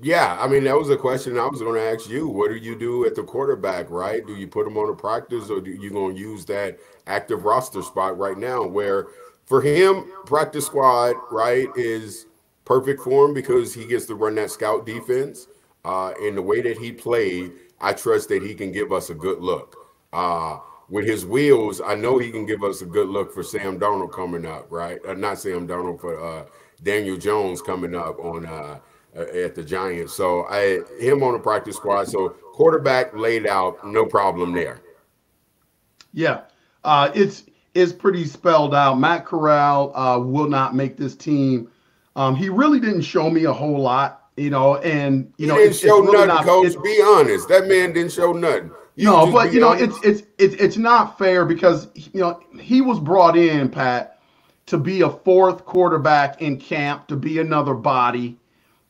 Yeah, I mean, that was a question I was going to ask you. What do you do at the quarterback, right? Do you put him on a practice, or do you going to use that active roster spot right now where for him, practice squad, right, is perfect for him because he gets to run that scout defense. And the way that he played, I trust that he can give us a good look. With his wheels, I know he can give us a good look for Sam Darnold coming up, right? Not Sam Darnold, for Daniel Jones coming up on at the Giants. So him on the practice squad. So quarterback laid out, no problem there. Yeah, it's pretty spelled out. Matt Corral will not make this team. He really didn't show me a whole lot, you know, and you know, he didn't show really nothing, Coach. Be honest, that man didn't show nothing. But you know, it's not fair because you know he was brought in, Pat, to be a fourth quarterback in camp, to be another body.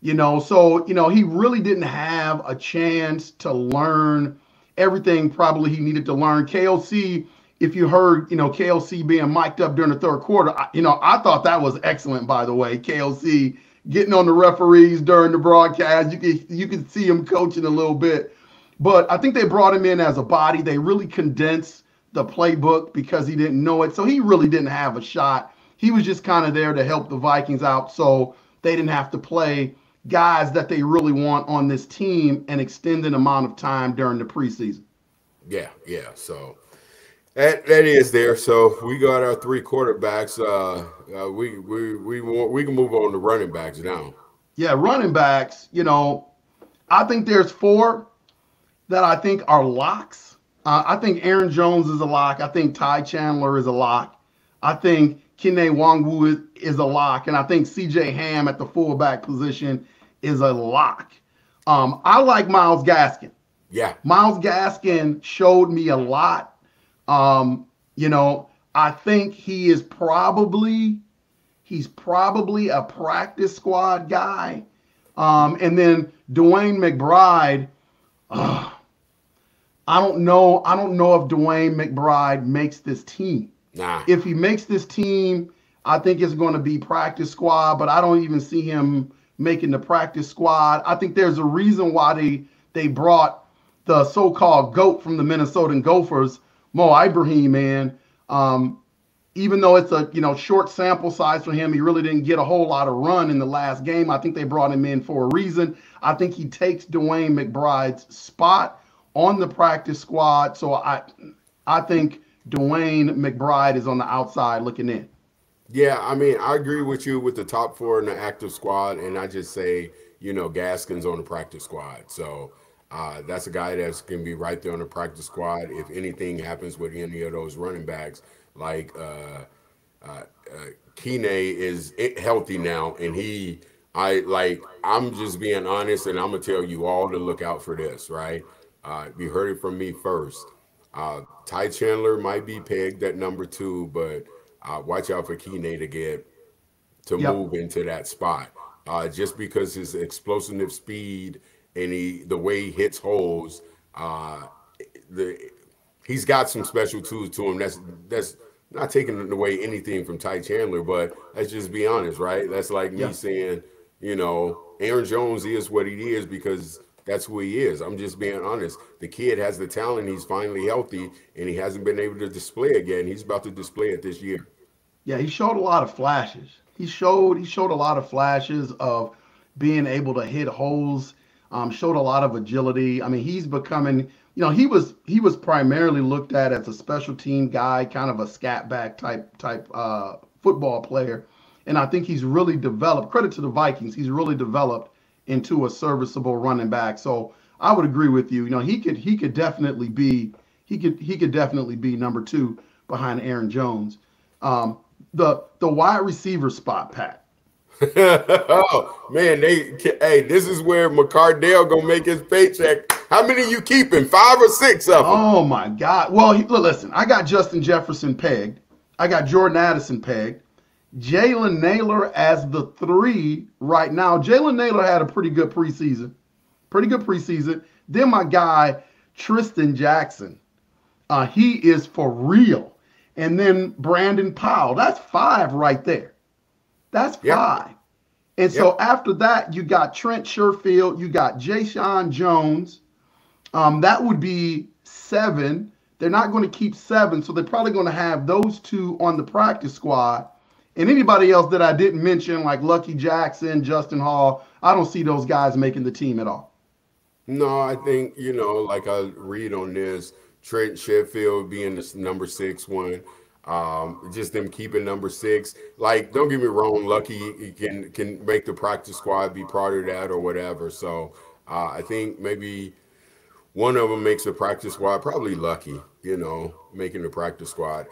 You know, so, you know, he really didn't have a chance to learn everything probably he needed to learn. KOC, if you heard, you know, KOC being mic'd up during the third quarter, I thought that was excellent, by the way. KOC getting on the referees during the broadcast. You could see him coaching a little bit. But I think they brought him in as a body. They really condensed the playbook because he didn't know it. So he really didn't have a shot. He was just kind of there to help the Vikings out so they didn't have to play guys that they really want on this team an extended amount of time during the preseason. Yeah. So that is there. So we got our three quarterbacks. We can move on to running backs now. Yeah, running backs. You know, I think there's four that I think are locks. I think Aaron Jones is a lock. I think Ty Chandler is a lock. I think Kene Nwangwu is a lock, and I think C.J. Ham at the fullback position is a lock. I like Myles Gaskin. Yeah. Myles Gaskin showed me a lot. You know, I think he's probably a practice squad guy. And then Dwayne McBride, I don't know if Dwayne McBride makes this team. Nah. If he makes this team, I think it's going to be practice squad, but I don't even see him making the practice squad. I think there's a reason why they brought the so-called GOAT from the Minnesota Gophers, Mo Ibrahim, in. Even though it's a short sample size for him, he really didn't get a whole lot of run in the last game. I think they brought him in for a reason. I think he takes Dwayne McBride's spot on the practice squad. So I think Dwayne McBride is on the outside looking in. Yeah, I mean, I agree with you with the top four in the active squad, and I just say, Gaskin's on the practice squad. So that's a guy that's going to be right there on the practice squad if anything happens with any of those running backs. Like Kine is healthy now, and I'm just being honest, and I'm gonna tell you all to look out for this, right? You heard it from me first. Ty Chandler might be pegged at number two, but watch out for Kine to Yep. move into that spot. Just because his explosive speed and the way he hits holes, uh, the he's got some special tools to him. That's not taking away anything from Ty Chandler, but let's just be honest, right? That's like me Yeah. saying, Aaron Jones is what he is because that's who he is. I'm just being honest. The kid has the talent. He's finally healthy, and he hasn't been able to display again. He's about to display it this year. Yeah, he showed a lot of flashes. He showed a lot of flashes of being able to hit holes. Showed a lot of agility. I mean, he's becoming. He was primarily looked at as a special team guy, kind of a scat back type football player, and I think he's really developed. Credit to the Vikings, he's really developed into a serviceable running back. So I would agree with you. He could definitely be he could definitely be number two behind Aaron Jones. The wide receiver spot, Pat. Oh man, hey, this is where McCardell gonna make his paycheck. How many you keeping? 5 or 6 of them? Oh my God. Well, listen, I got Justin Jefferson pegged. I got Jordan Addison pegged. Jalen Naylor as the three right now. Jalen Naylor had a pretty good preseason. Pretty good preseason. Then my guy, Tristan Jackson. He is for real. And then Brandon Powell. That's 5 right there. That's 5. Yep. And so Yep. after that, you got Trent Sherfield, you got Ja'Shawn Jones. That would be 7. They're not going to keep 7, so they're probably going to have those 2 on the practice squad. And anybody else that I didn't mention, like Lucky Jackson, Justin Hall, I don't see those guys making the team at all. No, I think, like I read on this, Trent Sheffield being the number 6 one. Just them keeping number 6. Like, don't get me wrong, Lucky can make the practice squad, be part of that or whatever. So I think maybe one of them makes the practice squad, probably Lucky, making the practice squad.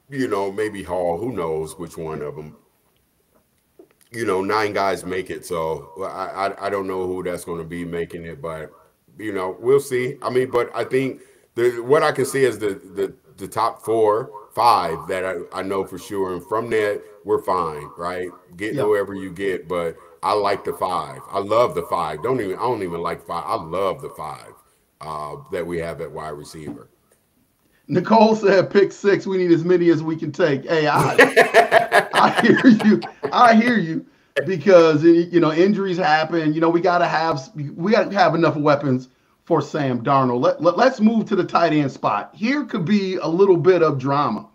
Maybe Hall, who knows which one of them. 9 guys make it, so I don't know who that's going to be making it, but we'll see. I mean, but I think what I can see is the top 4, 5 that I know for sure, and from that we're fine, right? Get Yeah. whoever you get, but I like the 5. I love the 5. I don't even like 5. I love the 5 that we have at wide receiver. Nicole said, pick 6. We need as many as we can take. Hey, I hear you. I hear you because injuries happen. We got to have enough weapons for Sam Darnold. Let's move to the tight end spot. Here could be a little bit of drama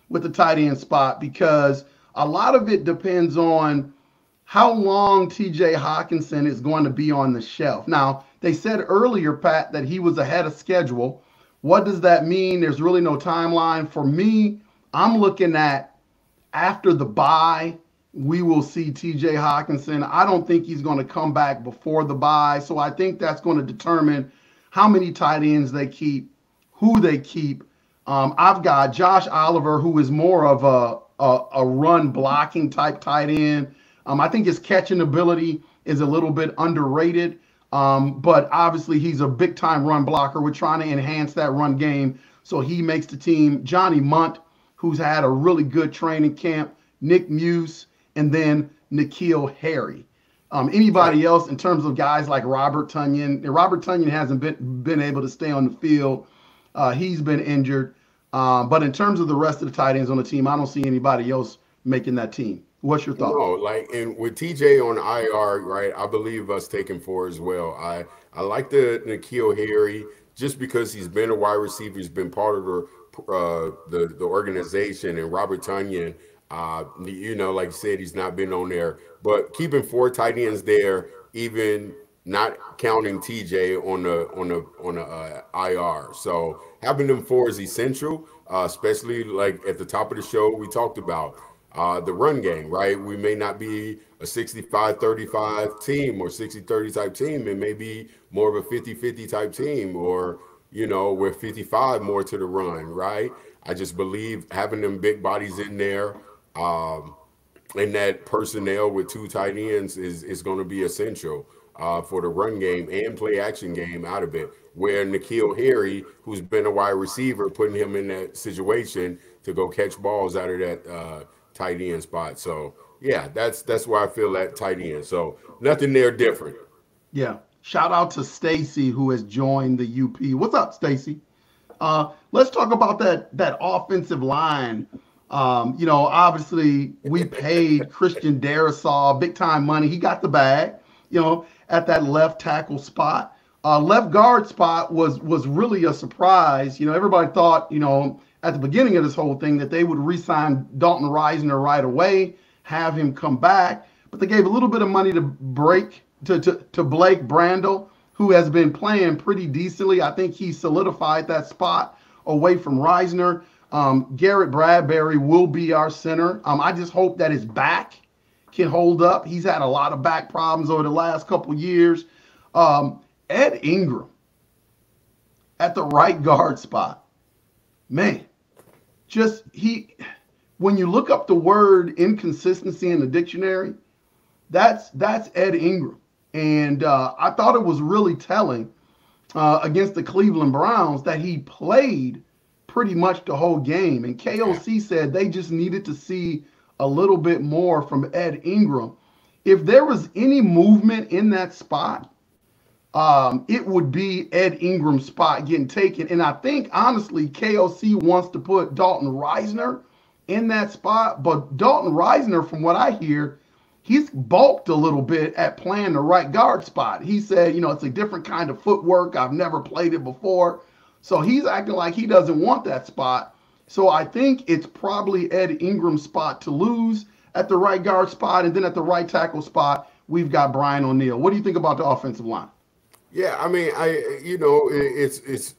with the tight end spot because a lot of it depends on how long TJ Hawkinson is going to be on the shelf. Now, they said earlier, Pat, that he was ahead of schedule. What does that mean? There's really no timeline. For me, I'm looking at after the bye, we will see TJ Hawkinson. I don't think he's going to come back before the bye. So I think that's going to determine how many tight ends they keep, who they keep. I've got Josh Oliver, who is more of a run blocking type tight end. I think his catching ability is a little bit underrated. But obviously he's a big time run blocker. We're trying to enhance that run game. So he makes the team. Johnny Munt, who's had a really good training camp, Nick Muse, and then N'Keal Harry. Anybody else in terms of guys like Robert Tonyan? Robert Tonyan hasn't been able to stay on the field. He's been injured. But in terms of the rest of the tight ends on the team, I don't see anybody else making that team. What's your thought? No, and with TJ on IR, right? I believe us taking 4 as well. I like the N'Keal Harry just because he's been a wide receiver, he's been part of the organization, and Robert Tonyan, like you said, he's not been on there. But keeping 4 tight ends there, even not counting TJ on the IR. So having them four is essential, especially like at the top of the show we talked about the run game, right? We may not be a 65-35 team or 60-30 type team. It may be more of a 50-50 type team, or we're 55 more to the run, right? I just believe having them big bodies in there. And that personnel with two tight ends is going to be essential for the run game and play action game out of it. Where N'Keal Harry, who's been a wide receiver, putting him in that situation to go catch balls out of that tight end spot. So yeah, that's why I feel that tight end. So nothing there different. Yeah. Shout out to Stacy, who has joined the UP. What's up, Stacy? Let's talk about that offensive line. Obviously we paid Christian Darrisaw big time money. He got the bag, at that left tackle spot. Left guard spot was really a surprise. Everybody thought, at the beginning of this whole thing that they would re-sign Dalton Reisner right away, have him come back, but they gave a little bit of money to Blake Brandel, who has been playing pretty decently. I think he solidified that spot away from Reisner. Garrett Bradbury will be our center. I just hope that his back can hold up. He's had a lot of back problems over the last couple years. Ed Ingram at the right guard spot. Man, when you look up the word inconsistency in the dictionary, that's Ed Ingram. And I thought it was really telling against the Cleveland Browns that he played pretty much the whole game. And KOC said they just needed to see a little bit more from Ed Ingram. If there was any movement in that spot, it would be Ed Ingram's spot getting taken. And I think, honestly, KOC wants to put Dalton Reisner in that spot. But Dalton Reisner, from what I hear, he's bulked a little bit at playing the right guard spot. He said, it's a different kind of footwork. I've never played it before. So he's acting like he doesn't want that spot. So I think it's probably Ed Ingram's spot to lose at the right guard spot. And then at the right tackle spot, we've got Brian O'Neill. What do you think about the offensive line? Yeah, I mean, it's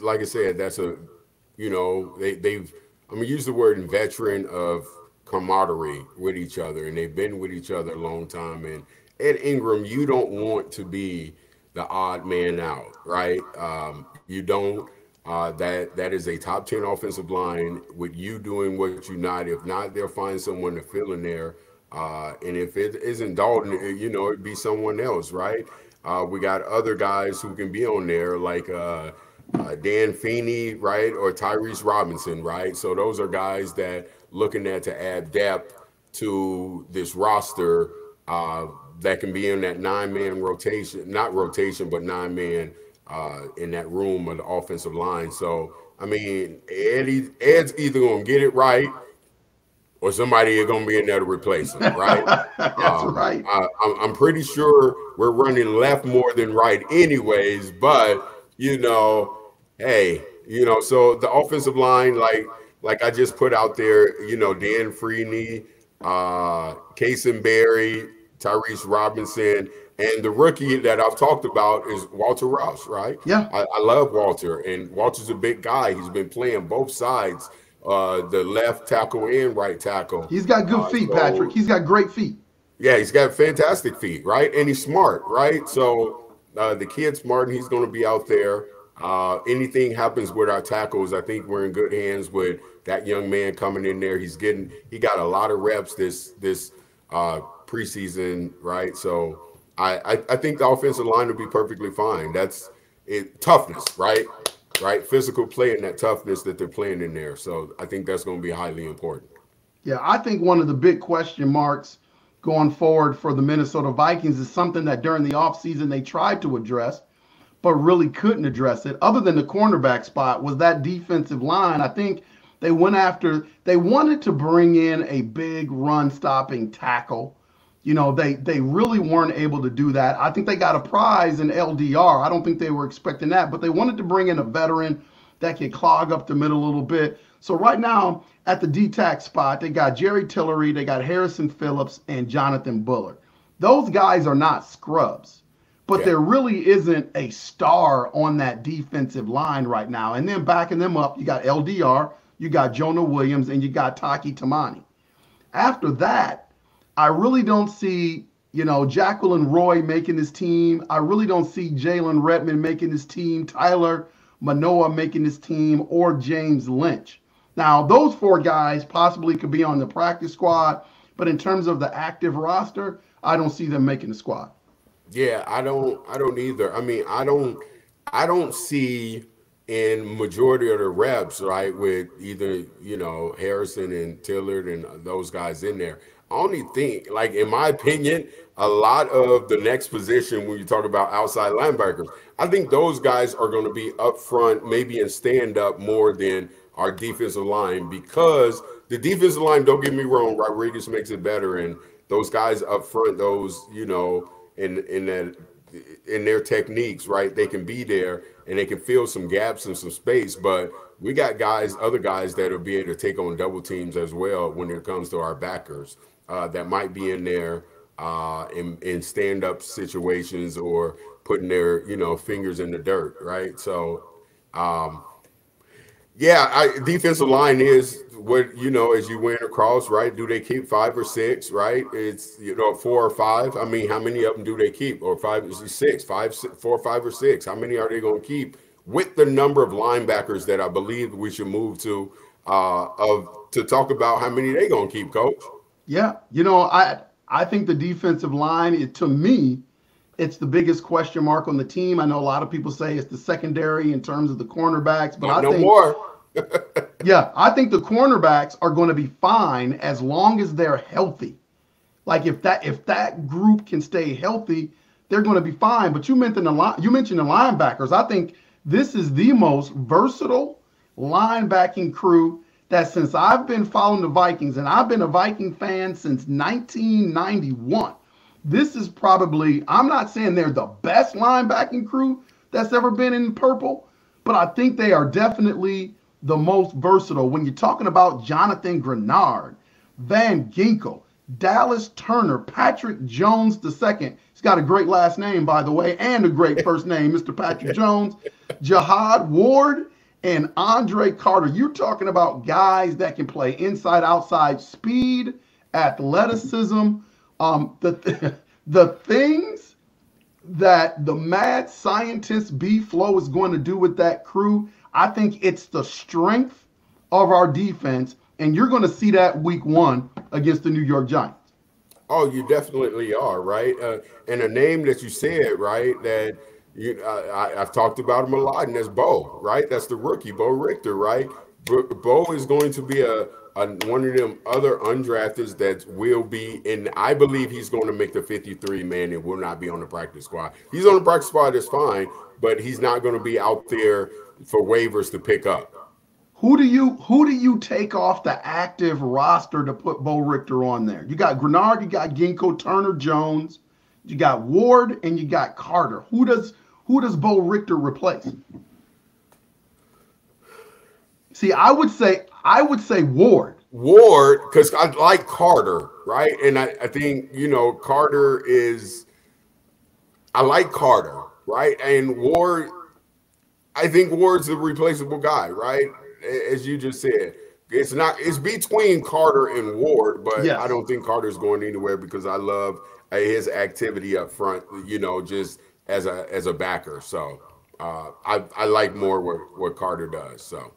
like I said, that's they've use the word veteran of camaraderie with each other, and they've been with each other a long time. And Ed Ingram, you don't want to be the odd man out, right? You don't. That is a top 10 offensive line with you doing what you not. If not, they'll find someone to fill in there. And if it isn't Dalton, it'd be someone else, right? We got other guys who can be on there, like Dan Feeney, right, or Tyrese Robinson, right? So those are guys that looking at to add depth to this roster that can be in that 9-man rotation, not rotation, but 9-man in that room of the offensive line. So, I mean, Ed's either going to get it right or somebody is going to be in there to replace him, right? That's right. I'm pretty sure we're running left more than right anyways, but, hey, so the offensive line, like I just put out there, Dan Freeney, Kason Berry, Tyrese Robinson, and the rookie that I've talked about is Walter Rouse, right? Yeah. I love Walter, and Walter's a big guy. He's been playing both sides, the left tackle and right tackle. He's got good feet, Patrick. He's got great feet. Yeah, he's got fantastic feet, right? And he's smart, right? So the kid's smart, and he's going to be out there. Anything happens with our tackles, I think we're in good hands with that young man coming in there. He got a lot of reps this preseason, right? So I think the offensive line will be perfectly fine. That's it. Toughness, right? Physical play and that toughness that they're playing in there. So I think that's going to be highly important. Yeah, I think one of the big question marks going forward for the Minnesota Vikings is something that during the offseason they tried to address, but really couldn't address it. Other than the cornerback spot, was that defensive line. I think they wanted to bring in a big run-stopping tackle. They really weren't able to do that. I think they got a prize in LDR. I don't think they were expecting that, but they wanted to bring in a veteran that could clog up the middle a little bit. So right now at the D-tack spot, they got Jerry Tillery, they got Harrison Phillips, and Jonathan Bullard. Those guys are not scrubs, but there really isn't a star on that defensive line right now. And then backing them up, you got LDR, you got Jonah Williams, and you got Taki Tamani. After that, I really don't see, Jacqueline Roy making this team. I really don't see Jalen Redmond making this team, Tyler Manoa making this team, or James Lynch. Now, those four guys possibly could be on the practice squad, but in terms of the active roster, I don't see them making the squad. Yeah, I don't either. I mean, I don't see in majority of the reps, right, with either, Harrison and Tillard and those guys in there. I only think, like, in my opinion, a lot of the next position when you talk about outside linebackers, I think those guys are going to be up front, maybe in stand up more than our defensive line, because the defensive line, don't get me wrong, Rodriguez makes it better, and those guys up front, those, in their techniques, right? They can be there and they can fill some gaps and some space, but we got other guys that will be able to take on double teams as well when it comes to our backers that might be in there in stand-up situations or putting their, fingers in the dirt, right? So, defensive line is what, as you went across, right? Do they keep 5 or 6, right? It's, 4 or 5. I mean, how many of them do they keep? Or 5 or 6, 4 or 5 or 6. How many are they going to keep with the number of linebackers that I believe we should move to talk about how many they going to keep, Coach? Yeah. I think the defensive line, to me, it's the biggest question mark on the team. I know a lot of people say it's the secondary in terms of the cornerbacks, but I think more. Yeah, I think the cornerbacks are going to be fine as long as they're healthy. Like if that group can stay healthy, they're going to be fine. But you mentioned the linebackers. I think this is the most versatile linebacking crew that since I've been following the Vikings, and I've been a Viking fan since 1991. This is probably, I'm not saying they're the best linebacking crew that's ever been in purple, but I think they are definitely the most versatile. When you're talking about Jonathan Grenard, Van Ginkel, Dallas Turner, Patrick Jones II. He's got a great last name, by the way, and a great first name, Mr. Patrick Jones. Jihad Ward and Andre Carter. You're talking about guys that can play inside, outside, speed, athleticism. The things that the mad scientist B-Flow is going to do with that crew, I think it's the strength of our defense, and you're going to see that week 1 against the New York Giants. Oh, you definitely are, right? And a name that you said, right, that I've talked about him a lot, and that's Bo, right? That's the rookie, Bo Richter, right? Bo is going to be one of them other undrafteds that will be, and I believe he's going to make the 53 man and will not be on the practice squad. He's on the practice squad, that's fine, but he's not going to be out there for waivers to pick up. Who do you take off the active roster to put Bo Richter on there? You got Grenard, you got Ginkgo, Turner, Jones, you got Ward, and you got Carter. Who does Bo Richter replace? See, I would say Ward. Ward, because I like Carter, right? And I think, Carter is – I like Carter, right? And Ward – I think Ward's a replaceable guy, right? As you just said. It's between Carter and Ward, but yes. I don't think Carter's going anywhere because I love his activity up front, just as a backer. So I like more what Carter does. So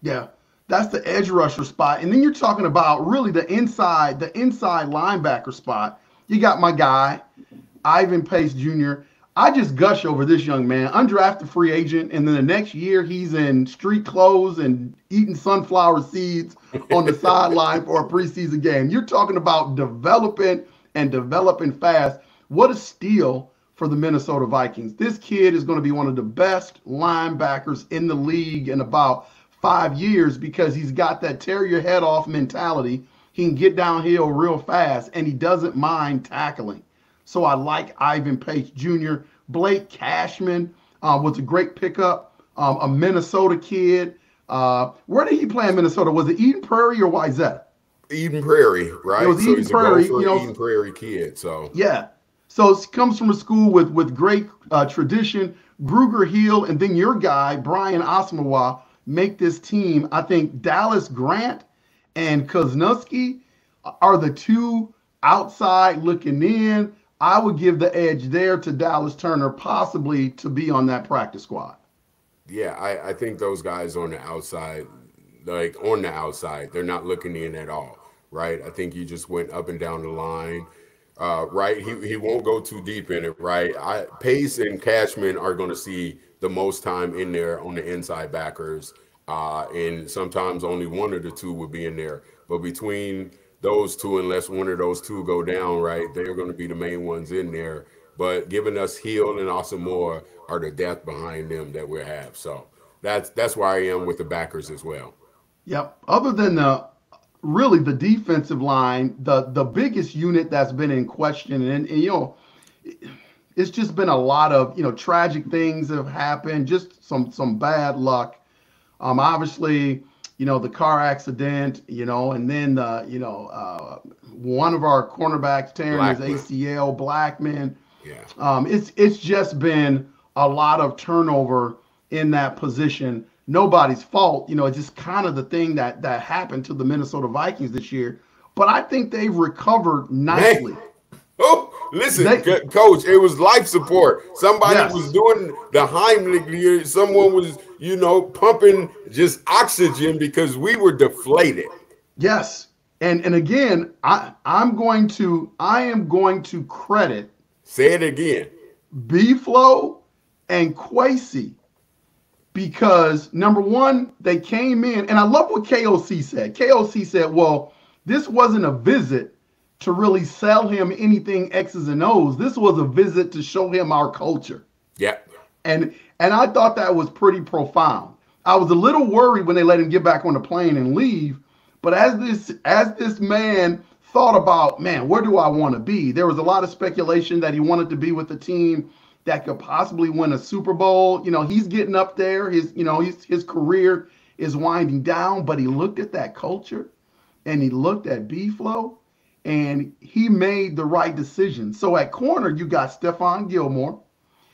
yeah. That's the edge rusher spot. And then you're talking about really the inside linebacker spot. You got my guy, Ivan Pace Jr. I just gush over this young man, undrafted free agent, and then the next year he's in street clothes and eating sunflower seeds on the sideline for a preseason game. You're talking about developing fast. What a steal for the Minnesota Vikings. This kid is going to be one of the best linebackers in the league in about 5 years because he's got that tear your head off mentality. He can get downhill real fast, and he doesn't mind tackling. So I like Ivan Pace Jr. Blake Cashman was a great pickup, a Minnesota kid. Where did he play in Minnesota? Was it Eden Prairie or Wayzata? Eden Prairie, right? It was Eden Prairie. Eden Prairie kid. So yeah. So it comes from a school with great tradition. Gruger Hill and then your guy Brian Osmawa make this team. I think Dallas Grant and Kozlowski are the two outside looking in. I would give the edge there to Dallas Turner, possibly to be on that practice squad. Yeah, I think those guys on the outside, like on the outside, they're not looking in at all, right? I think you just went up and down the line, right? He won't go too deep in it, right? Pace and Cashman are going to see the most time in there on the inside backers, and sometimes only one of the two would be in there. But between those two, unless one of those two go down, right, they're going to be the main ones in there. But giving us Hill and Asamoah are the depth behind them that we have. So that's where I am with the backers as well. Yep. Other than the really the defensive line, the biggest unit that's been in question, and it's just been a lot of tragic things have happened, just some bad luck. Obviously, the car accident, and then one of our cornerbacks tearing his Blackman. ACL, Blackman. Yeah. It's just been a lot of turnover in that position. Nobody's fault. It's just kind of the thing that happened to the Minnesota Vikings this year. But I think they've recovered nicely. Man. Oh, listen, They- coach, it was life support. Somebody Yes. was doing the Heimlich here. Someone was, pumping just oxygen because we were deflated. Yes. And again, I am going to credit Say it again. B-Flow and Quasi because number one, they came in, and I love what KOC said. KOC said, well, this wasn't a visit to really sell him anything X's and O's. This was a visit to show him our culture. Yeah. And I thought that was pretty profound. I was a little worried when they let him get back on the plane and leave, but as this man thought about, man, where do I want to be? There was a lot of speculation that he wanted to be with a team that could possibly win a Super Bowl. He's getting up there. His career is winding down, but he looked at that culture and he looked at B-Flow and he made the right decision. So at corner, you got Stephon Gilmore.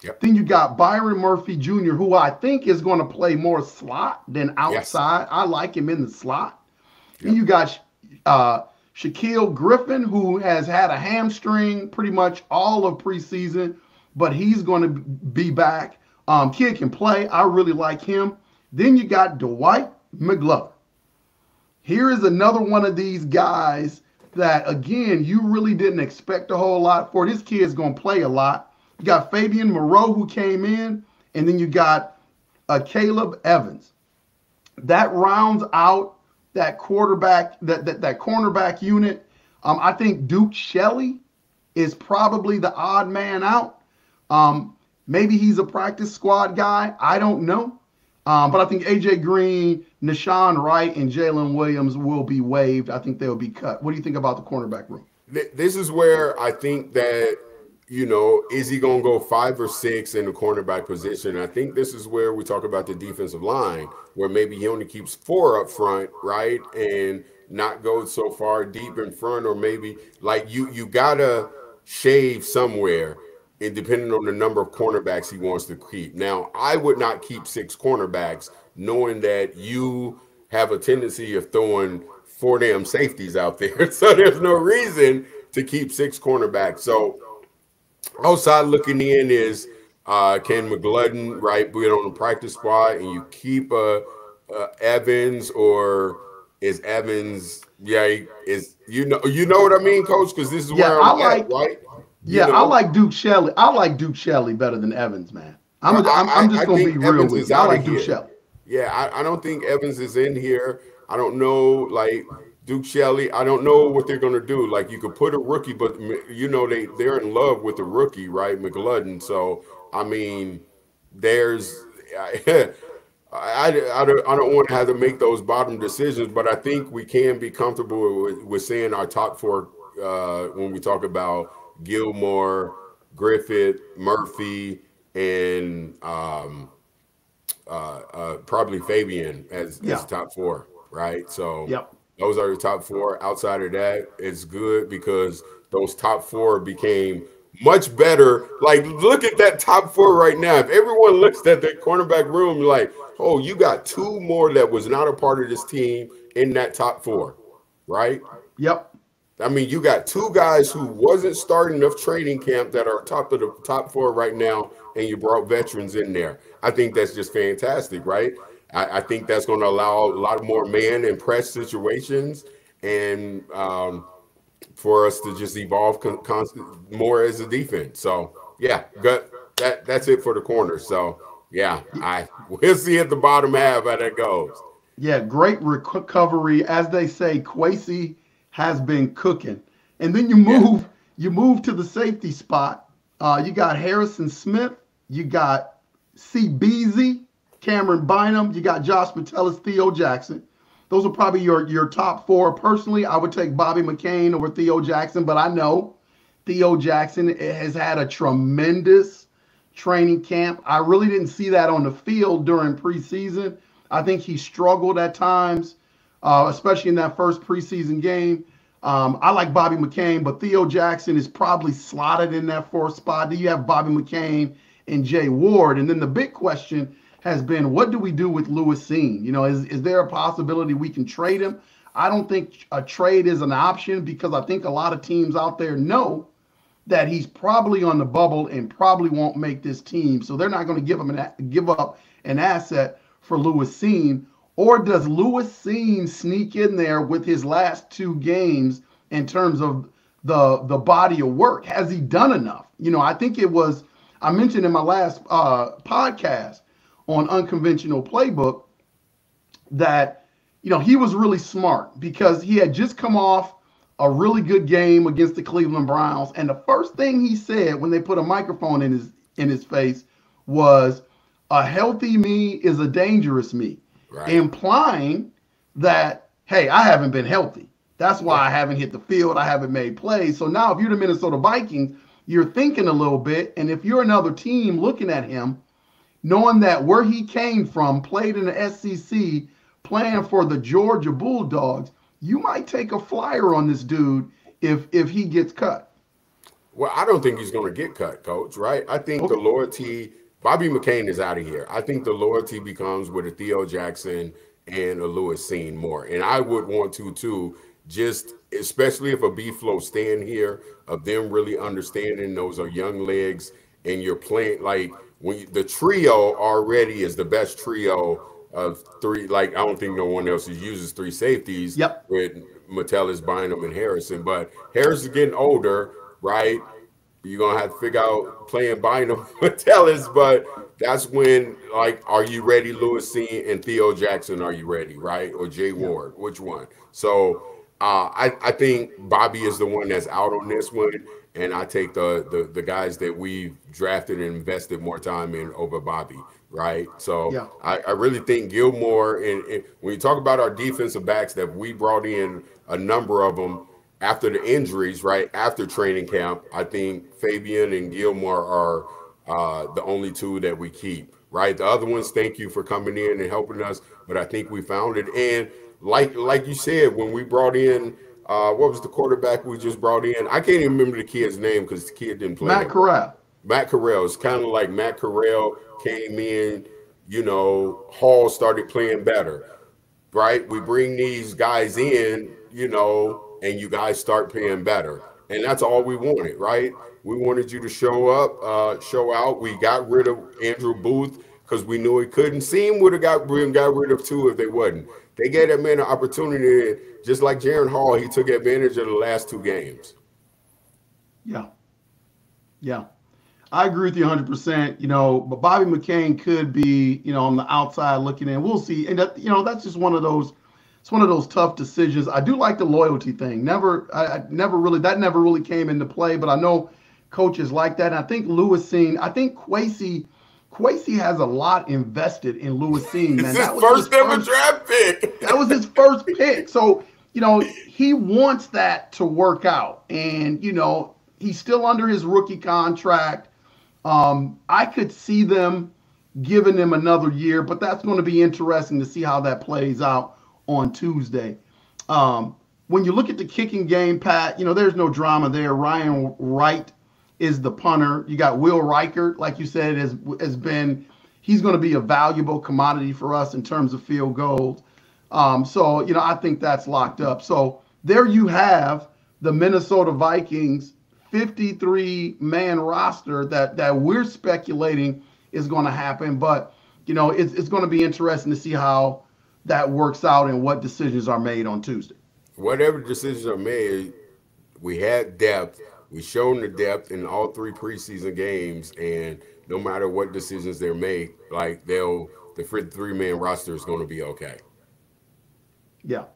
Yep. Then you got Byron Murphy Jr., who I think is going to play more slot than outside. Yes. I like him in the slot. Yep. Then you got Shaquille Griffin, who has had a hamstring pretty much all of preseason, but he's going to be back. Kid can play. I really like him. Then you got Dwight McGlover. Here is another one of these guys that, again, you really didn't expect a whole lot for. This kid's going to play a lot. You got Fabian Moreau, who came in, and then you got Caleb Evans. That rounds out that quarterback, that cornerback unit. I think Duke Shelley is probably the odd man out. Maybe he's a practice squad guy. I don't know. But I think AJ Green, Nashawn Wright, and Jalen Williams will be waived. I think they'll be cut. What do you think about the cornerback room? This is where I think that, is he going to go 5 or 6 in the cornerback position? I think this is where we talk about the defensive line, where maybe he only keeps 4 up front, right? And not go so far deep in front, or maybe like you got to shave somewhere. And depending on the number of cornerbacks he wants to keep. Now, I would not keep 6 cornerbacks, knowing that you have a tendency of throwing 4 damn safeties out there. So there's no reason to keep 6 cornerbacks. So outside looking in is Ken McGloden, right, be on the practice squad, and you keep Evans, or is Evans, is you know what I mean, Coach? Because this is where I'm at, right? Yeah, I like Duke Shelley. I like Duke Shelley better than Evans, man. I'm just going to be real with you. I like Duke Shelley. Yeah, I don't think Evans is in here. I don't know, like, Duke Shelley, I don't know what they're going to do. Like, you could put a rookie, but, they're in love with the rookie, right, McGloden. So, I mean, there's I don't want to have to make those bottom decisions, but I think we can be comfortable with saying our top 4 when we talk about Gilmore, Griffith, Murphy, and probably Fabian as top 4, right? So those are the top 4. Outside of that, it's good because those top 4 became much better. Like, look at that top four right now. If everyone looks at the cornerback room, like, oh, you got two more that was not a part of this team in that top four, right? Yep. I mean, you got two guys who wasn't starting enough training camp that are top of the top four right now, and you brought veterans in there. I think that's just fantastic, right? I think that's going to allow a lot more man and press situations, and for us to just evolve more as a defense. So yeah, that's it for the corner. So yeah, we'll see at the bottom half how that goes. Yeah, great recovery. As they say, Kwesi has been cooking. And then Yeah, you move to the safety spot. You got Harrison Smith, you got C. Beasley, Cameron Bynum, you got Josh Metellus, Theo Jackson. Those are probably your top four. Personally, I would take Bobby McCain over Theo Jackson, but I know Theo Jackson has had a tremendous training camp. I really didn't see that on the field during preseason. I think he struggled at times, especially in that first preseason game. I like Bobby McCain, but Theo Jackson is probably slotted in that fourth spot. Then you have Bobby McCain and Jay Ward. And then the big question has been, what do we do with Lewis Seen? Is there a possibility we can trade him? I don't think a trade is an option because I think a lot of teams out there know that he's probably on the bubble and probably won't make this team. So they're not going to give up an asset for Lewis Seen. Or does Lewis Seen sneak in there with his last two games in terms of the body of work? Has he done enough? I think I mentioned in my last podcast on Unconventional Playbook that, he was really smart because he had just come off a really good game against the Cleveland Browns. And the first thing he said when they put a microphone in his face was, a healthy me is a dangerous me, right. implying that, hey, I haven't been healthy. That's why I haven't hit the field. I haven't made plays. So now if you're the Minnesota Vikings, you're thinking a little bit. And if you're another team looking at him, knowing that where he came from, played in the SEC, playing for the Georgia Bulldogs, you might take a flyer on this dude if he gets cut. Well, I don't think he's going to get cut, Coach, right? I think the loyalty, Bobby McCain is out of here. I think the loyalty becomes with a Theo Jackson and a Lewis Seen more. And I would want to, too, just especially if a B-Flow stand here, of them really understanding those are young legs and you're playing, like, the trio already is the best trio of three. Like, I don't think no one else uses three safeties. Yep. With Metellus, Bynum, and Harrison. But Harris is getting older, right? You're gonna have to figure out playing Bynum, Metellus. But that's when, like, are you ready, Lewis Seen and Theo Jackson? Are you ready, right? Or Jay Ward? Which one? So I think Bobby is the one that's out on this one. And I take the guys that we've drafted and invested more time in over Bobby, right? So Yeah. I really think Gilmore, and when you talk about our defensive backs that we brought in a number of them after the injuries, right, after training camp, I think Fabian and Gilmore are the only two that we keep, right? The other ones, thank you for coming in and helping us, but I think we found it. And like you said, when we brought in what was the quarterback we just brought in? I can't even remember the kid's name because the kid didn't play. Matt Corral. Matt Corral. It's kind of like Matt Corral came in, Hall started playing better, right? We bring these guys in, and you guys start playing better. And that's all we wanted, right? We wanted you to show up, show out. We got rid of Andrew Booth because we knew he couldn't. Seam would have got rid of two if they wasn't. They gave that man an opportunity, just like Jaron Hall, he took advantage of the last two games. Yeah. Yeah. I agree with you 100%, but Bobby McCain could be, on the outside looking in. We'll see. And that's just one of those tough decisions. I do like the loyalty thing. That never really came into play, but I know coaches like that. And I think Lewis Seen, I think Kwesi has a lot invested in Lewis Seen, man. It's his first ever draft pick. That was his first pick. So, he wants that to work out. And, he's still under his rookie contract. I could see them giving him another year, but that's going to be interesting to see how that plays out on Tuesday. When you look at the kicking game, Pat, there's no drama there. Ryan Wright is the punter. You got Will Reichert, like you said, he's going to be a valuable commodity for us in terms of field goals. So, I think that's locked up. So there you have the Minnesota Vikings 53-man roster that we're speculating is going to happen. But, it's going to be interesting to see how that works out and what decisions are made on Tuesday. Whatever decisions are made, we had depth. We shown the depth in all 3 preseason games, and no matter what decisions they're made, like the 53-man roster is going to be okay. Yeah.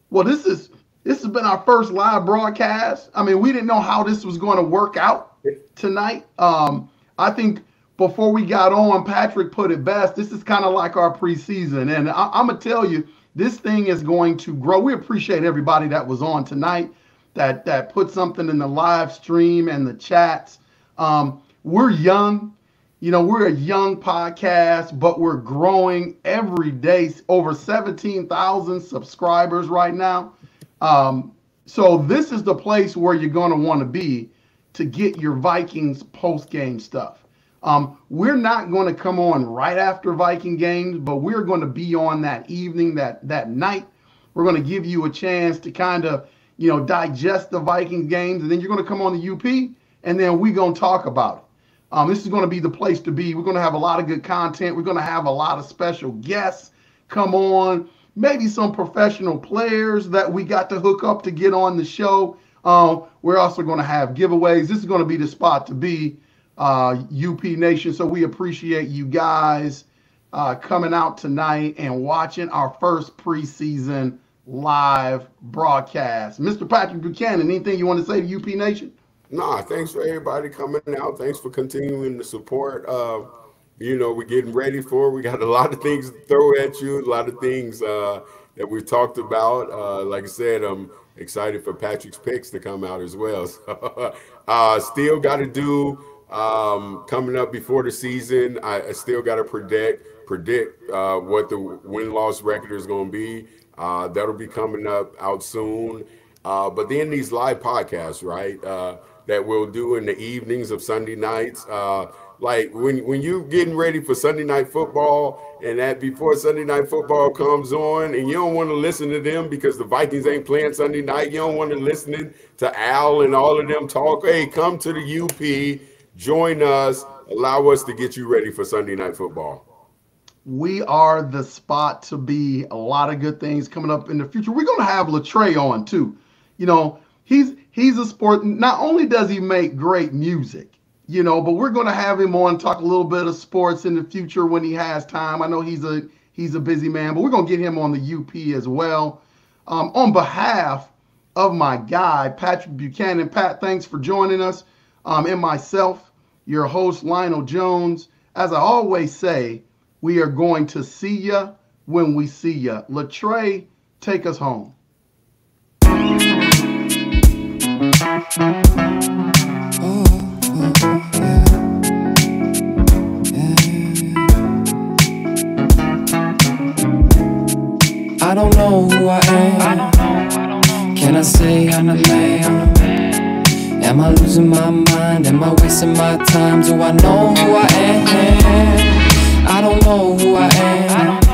Well, this has been our first live broadcast. I mean, we didn't know how this was going to work out tonight. I think before we got on, Patrick put it best. This is kind of like our preseason, and I'm gonna tell you, this thing is going to grow. We appreciate everybody that was on tonight, that put something in the live stream and the chats. We're young. We're a young podcast, but we're growing every day. Over 17,000 subscribers right now. So this is the place where you're going to want to be to get your Vikings post-game stuff. We're not going to come on right after Viking games, but we're going to be on that evening, that night. We're going to give you a chance to kind of, digest the Viking games, and then you're going to come on the UP, and then we're going to talk about it. This is going to be the place to be. We're going to have a lot of good content. We're going to have a lot of special guests come on, maybe some professional players that we got to hook up to get on the show. We're also going to have giveaways. This is going to be the spot to be, UP Nation. So we appreciate you guys coming out tonight and watching our first preseason live broadcast. Mr. Patrick Buchanan, anything you want to say to UP Nation? Nah, thanks for everybody coming out. Thanks for continuing to support. We're getting ready for it. We got a lot of things to throw at you, a lot of things that we've talked about. Like I said, I'm excited for Patrick's picks to come out as well. So, still got to do coming up before the season. I still got to predict what the win-loss record is going to be. That'll be coming out soon. But then these live podcasts, right, that we'll do in the evenings of Sunday nights. Like when you getting ready for Sunday Night Football, and that before Sunday Night Football comes on, and you don't want to listen to them because the Vikings ain't playing Sunday night. You don't want to listen to Al and all of them talk. Hey, come to the UP, join us, allow us to get you ready for Sunday Night Football. We are the spot to be. A lot of good things coming up in the future. We're going to have Latrey on too. He's a sport. Not only does he make great music, but we're going to have him on, talk a little bit of sports in the future when he has time. I know he's a busy man, but we're going to get him on the UP as well. On behalf of my guy, Patrick Buchanan. Pat, thanks for joining us. And myself, your host, Lionel Jones. As I always say, we are going to see ya when we see ya. Latrey, take us home. I don't know who I am. Can I say I'm a man? Am I losing my mind? Am I wasting my time? Do I know who I am? I don't know who I am.